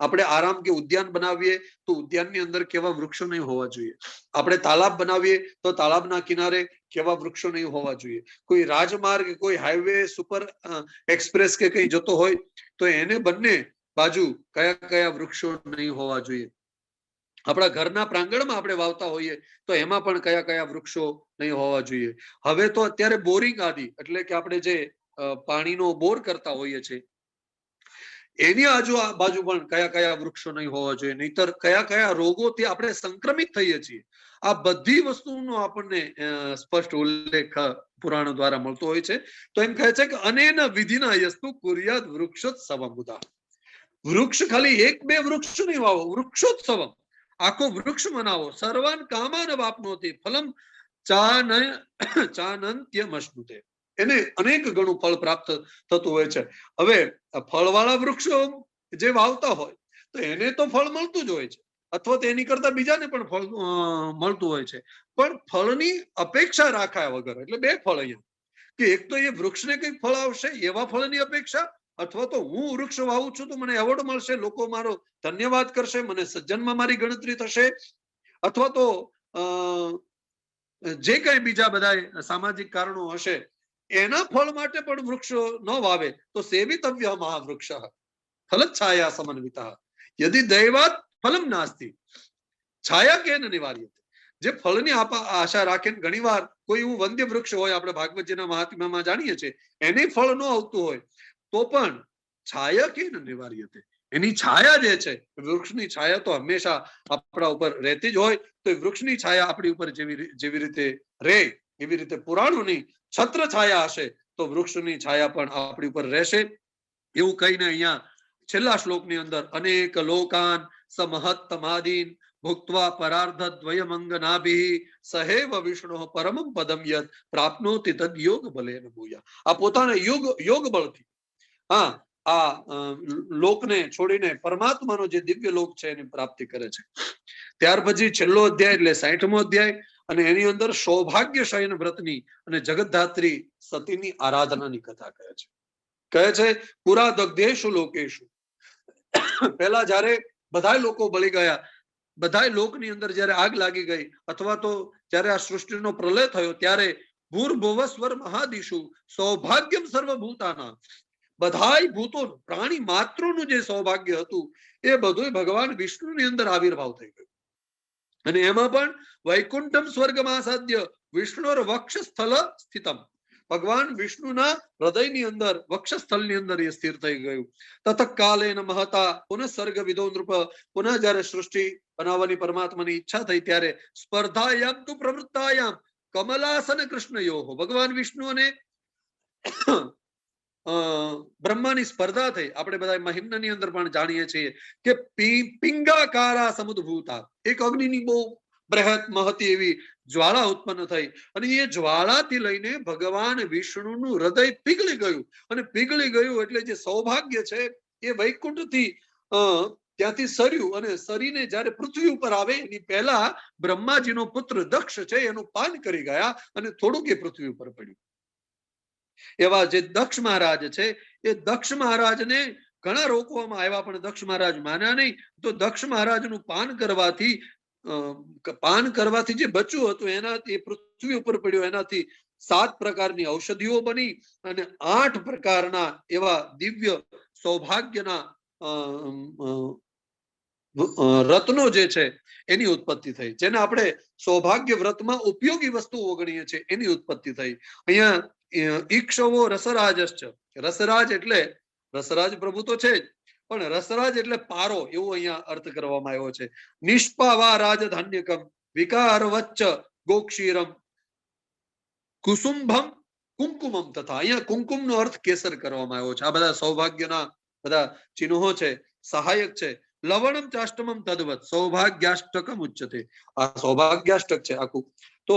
આપણે આરામ કે ઉદ્યાન બનાવીએ તો ઉદ્યાનની અંદર કેવા વૃક્ષો નહીં હોવા જોઈએ. આપણે તાલાબ બનાવીએ તો તાલાબના કિનારે કેવા વૃક્ષો નહીં હોવા જોઈએ. કોઈ રાજમાર્ગ, કોઈ હાઈવે, સુપર એક્સપ્રેસ કે કઈ જતો હોય તો એને બંને બાજુ કયા કયા વૃક્ષો નહીં હોવા જોઈએ. આપણા ઘરના પ્રાંગણમાં આપણે વાવતા હોઈએ તો એમાં પણ કયા કયા વૃક્ષો નહીં હોવા જોઈએ. હવે તો અત્યારે બોરિંગ આદિ એટલે કે આપણે જે પાણીનો બોર કરતા હોઈએ છીએ એની આજુબાજુ પણ કયા કયા વૃક્ષો નહીં હોવા જોઈએ, નહીતર કયા કયા રોગોથી આપણે સંક્રમિત થઈએ છીએ, આ બધી વસ્તુનો આપણને સ્પષ્ટ ઉલ્લેખ પુરાણો દ્વારા મળતો હોય છે. તો એમ કહે છે કે અનેન વિધિના યસ્તુ કુર્યાદ વૃક્ષોત્સવમ બુધા. વૃક્ષ ખાલી એક બે વૃક્ષ નહીં વાવો, વૃક્ષોત્સવમ, આખો વૃક્ષ મનાવો. સર્વાન કામાન વાપનોતિ ફલમ ચાનંત્યમશ્નુતે. એને અનેક ગણું ફળ પ્રાપ્ત થતું હોય છે. હવે ફળવાળા વૃક્ષો જે વાવતા હોય તો એને તો ફળ મળતું જ હોય છે, અથવા તો એની કરતા બીજાને પણ ફળ મળતું હોય છે, પણ ફળની અપેક્ષા રાખાયા વગર, એટલે બે ફળ અહીંયા, કે એક તો એ વૃક્ષને કંઈક ફળ આવશે એવા ફળની અપેક્ષા, અથવા તો હું વૃક્ષ વાવું છું તો મને એવોર્ડ મળશે, લોકો મારો ધન્યવાદ કરશે, મને સજ્જનમાં મારી ગણતરી થશે, અથવા તો જે કઈ બીજા બધા સામાજિક કારણો હશે એના ફળ માટે પણ વૃક્ષો ન વાવે તો સેવિતવ્ય મહાવૃક્ષ ફલચ્છાયા સમન્વિતા યદિ દૈવાત ફલમ નાસ્તિ છાયા કેન નિવાર્યતે. જે ફળની આશા રાખે, ઘણીવાર કોઈ એવું વંદ્ય વૃક્ષ હોય, આપણે ભાગવતજીના મહાત્મ્યમાં જાણીએ છીએ, એને ફળ ન આવતું હોય તો પણ છાયા કેન નિવાર્યતે, એની છાયા જે છે, વૃક્ષની છાયા તો હંમેશા આપણા ઉપર રહેતી જ હોય, તો વૃક્ષની છાયા આપણી ઉપર જેવી રીતે રહે એવી રીતે પુરાણોની છત્ર છાયા હશે તો વૃક્ષની છાયા પણ આપણી ઉપર રહેશે. એવું કહીને અહીંયા છેલ્લા શ્લોકની અંદર અનેક લોકાન સમહત્તમાદીન ભુક્ત્વા પરાર્ધ દ્વયમંગનાભિ સહેવ વિષ્ણુ પરમમ પદમ યત પ્રાપ્નોતિ તદ યોગ બલેન ભૂયા. આ પોતાના યોગ બળથી આ લોકને છોડીને પરમાત્માનો જે દિવ્ય લોક છે એની પ્રાપ્તિ કરે છે. ત્યાર પછી છેલ્લો અધ્યાય એટલે 60મો અધ્યાય, અને એની અંદર સૌભાગ્ય શયન વ્રતની અને જગતધાત્રી સતીની આરાધનાની કથા કહે છે. કહે છે પુરા દગ્ધેશુ લોકેશુ, પહેલા જયારે બધા લોકો બળી ગયા, બધા લોકની અંદર જયારે આગ લાગી ગઈ, અથવા તો જયારે આ સૃષ્ટિનો પ્રલય થયો, ત્યારે ભૂર્ભુવસ્વર મહાદિશુ સૌભાગ્યમ સર્વભૂતાના, બધાય ભૂતો પ્રાણી માત્રોનું જે સૌભાગ્ય હતું એ બધું ભગવાન વિષ્ણુની અંદર આવિર્ભાવ થઈ ગયું. અને એમાં પણ વૈકુંઠમ સ્વર્ગમાં સાધ્ય વિષ્ણુર વક્ષસ્થળ સ્થિતમ, ભગવાન વિષ્ણુના હૃદયની અંદર વક્ષસ્થળની અંદર એ સ્થિર થઈ ગયું. તતકાલેન મહતા પુનઃ સર્ગ વિદો નૃપ, પુનઃ જયારે સૃષ્ટિ બનાવવાની પરમાત્માની ઈચ્છા થઈ ત્યારે સ્પર્ધાયામ તુ પ્રવૃત્તાયામ કમલાસન કૃષ્ણયો, ભગવાન વિષ્ણુ અને બ્રહ્માની સ્પર્ધા થઈ. આપણે બધા મહિમ્નની અંદર પણ જાણીએ છીએ કે પિંગાકારા સમુદ્ભૂતા, એક અગ્નિની બહુ બૃહત મહતી એવી જ્વાળા ઉત્પન્ન થઈ, અને એ જ્વાળાથી લઈને ભગવાન વિષ્ણુનું હૃદય પીગળી ગયું, અને પીગળી ગયું એટલે જે સૌભાગ્ય છે એ વૈકુંઠથી ત્યાંથી સર્યું, અને સરીને જયારે પૃથ્વી ઉપર આવે એની પહેલા બ્રહ્માજીનો પુત્ર દક્ષ છે એનું પાન કરી ગયા, અને થોડુંક એ પૃથ્વી ઉપર પડ્યું. એવા જે દક્ષ મહારાજ છે એ દક્ષ મહારાજને ઘણા રોકવામાં આવ્યા, પણ દક્ષ મહારાજ માન્યા નહીં. તો દક્ષ મહારાજનું પાન કરવાથી જે બચ્યું હતું એનાથી પૃથ્વી ઉપર પડ્યું, એનાથી 7 પ્રકારની ઔષધિઓ બની, અને 8 પ્રકારના એવા દિવ્ય સૌભાગ્યના રત્નો જે છે એની ઉત્પત્તિ થઈ, જેને આપણે સૌભાગ્ય વ્રતમાં ઉપયોગી વસ્તુઓ ગણીએ છીએ, એની ઉત્પત્તિ થઈ. અહીંયા ઈક્ષવો રસરાજશ્ચ, રસરાજ એટલે રસરાજ પ્રભુ તો છે જ, પણ રસરાજ એટલે પારો, એવો અહીંયા અર્થ કરવામાં આવ્યો છે. નિષ્પાવા રાજધાન્યકમ વિકાર વચ્ચ ગોક્ષીરમ કુસુંભમ કુમકુમમ તથા, અહીંયા કુમકુમનો અર્થ કેસર કરવામાં આવ્યો છે. આ બધા સૌભાગ્યના બધા ચિહ્નો છે, સહાયક છે. લવણમ ચાષ્ટમમ તદ્વત સૌભાગ્યાષ્ટકમ ઉચ્યતે, આ સૌભાગ્યાષ્ટક છે આખું. તો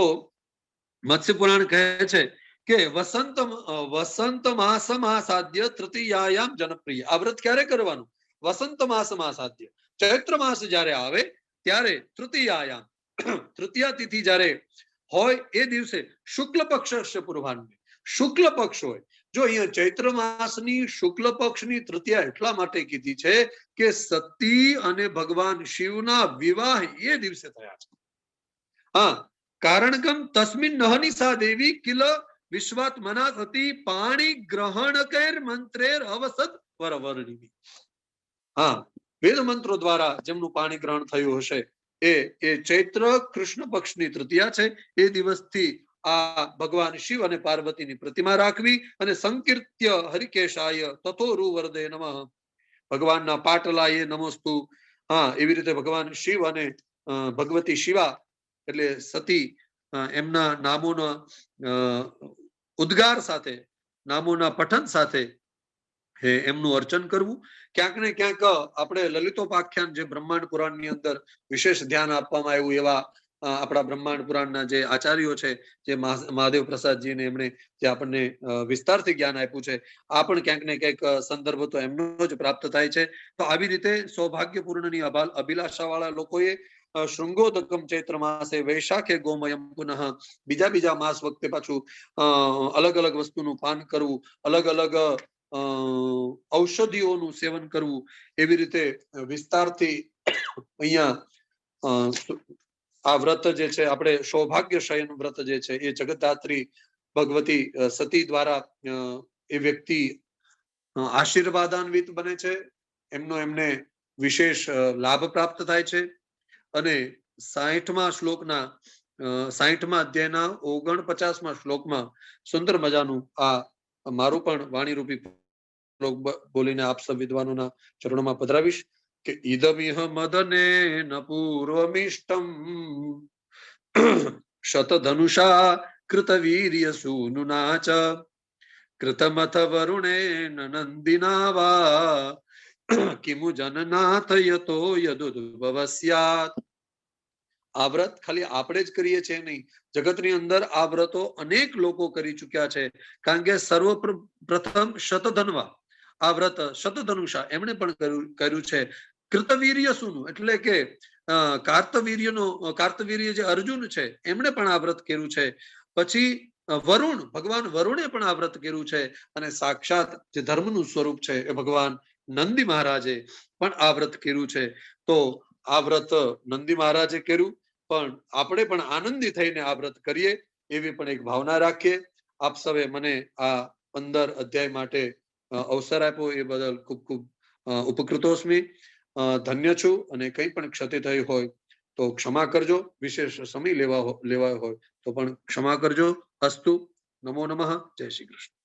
મત્સ્ય પુરાણ કહે છે કે વસંત માસમાં સાધ્ય તૃતીયાયામ જનપ્રિય. આ વ્રત ક્યારે કરવાનું? વસંત માસમાં સાધ્ય, ચૈત્ર માસ જયારે આવે ત્યારે તૃતીયાયામ, તૃતીયા તિથિ જયારે હોય એ દિવસે શુક્લ પક્ષ પૂર્વાન્મે, શુક્લ પક્ષ હોય. જો અહીંયા ચૈત્ર માસની શુક્લ પક્ષની તૃતીયા એટલા માટે કીધી છે કે સતી અને ભગવાન શિવના વિવાહ એ દિવસે થયા છે. કારણકમ તસ્મિન નહનિસા દેવી કિલ વિશ્વાત્મના સતી પાણી ગ્રહણકૈર મંત્રેર અવસદ વરવર્ણિની. વેદ મંત્રો દ્વારા જેમનું પાણી ગ્રહણ થયું હશે એ ચૈત્ર કૃષ્ણ પક્ષની તૃતીયા છે. એ દિવસથી આ ભગવાન શિવ અને પાર્વતીની પ્રતિમા રાખવી, અને સંકીર્ત્ય હરિકેશાય તથોરુ વરદે નમઃ, ભગવાનના પાટલાએ નમોસ્તુ. હા, એવી રીતે ભગવાન શિવ અને ભગવતી શિવા એટલે સતી એમના નામોના ઉદ્ગાર સાથે, નામોના પઠન સાથે એમનું અર્ચન કરવું. ક્યાંક ને ક્યાંક આપણે લલિતોપાખ્યાન જે બ્રહ્માંડ પુરાણની અંદર વિશેષ ધ્યાન આપવામાં આવ્યું એવા આપણા બ્રહ્માંડ પુરાણના જે આચાર્યો છે, જે મહાદેવ પ્રસાદજીને એમણે જે આપણને વિસ્તારથી જ્ઞાન આપ્યું છે, આ પણ ક્યાંક ને ક્યાંક સંદર્ભ તો એમનો જ પ્રાપ્ત થાય છે. તો આવી રીતે સૌભાગ્યપૂર્ણની અભિલાષા વાળા લોકોએ શૃંગોદકમ ચૈત્ર માસે વૈશાખે ગોમયમ પુનઃ બીજા માસ વખતે પાછું અલગ અલગ વસ્તુનું પાન કરવું, અલગ અલગ ઔષધિઓનું સેવન કરવું, એવી રીતે વિસ્તારથી અહીંયા આ વ્રત જે છે આપણે સૌભાગ્ય શયન વ્રત જે છે એ જગતધાત્રી ભગવતી સતી દ્વારા એ વ્યક્તિ આશીર્વાદાન્વિત બને છે, એમને વિશેષ લાભ પ્રાપ્ત થાય છે. અને 60મા શ્લોકના 60મા અધ્યાયના 49મા શ્લોકમાં સુંદર મજાનું આ મારું પણ વાણીરૂપી શ્લોક બોલીને આપ સૌ વિદ્વાનોના ચરણોમાં પધરાવીશ કે ઇદમિહ મદને ન પૂર્વમિષ્ટમ શતધનુષા કૃતવીર્ય સૂનુના ચ કૃતમથ વરુણે નંદિના વા કિમુ જનનાથ યતો યદુદ્ભવસ્યાત. આ વ્રત ખાલી આપણે જ કરીએ છીએ નહીં, જગતની અંદર આ વ્રતો અનેક લોકો કરી ચુક્યા છે. કારણ કે સર્વપ્રથમ શતધન્વા આ વ્રત શતધનુષા એમણે પણ કર્યું છે. કૃતવીર્ય સુનું એટલે કે કાર્તવીર્ય જે અર્જુન છે એમણે પણ આ વ્રત કર્યું છે. પછી વરુણ, ભગવાન વરુણે પણ આ વ્રત કર્યું છે. અને સાક્ષાત જે ધર્મનું સ્વરૂપ છે એ ભગવાન નંદી મહારાજે પણ આ વ્રત કર્યું છે. તો આ વ્રત નંદી મહારાજે કર્યું, પણ આપણે પણ આનંદી થઈને આ વ્રત કરીએ એવી પણ એક ભાવના રાખીએ. આપ સૌએ મને આ 15 અધ્યાય માટે અવસર આપ્યો એ બદલ ખૂબ ખૂબ ઉપકૃતોસ્મી, ધન્ય છું. અને કંઈ પણ ક્ષતિ થઈ હોય તો ક્ષમા કરજો, વિશેષ સમય લેવાયો હોય તો પણ ક્ષમા કરજો. અસ્તુ. નમો નમઃ. જય શ્રી કૃષ્ણ.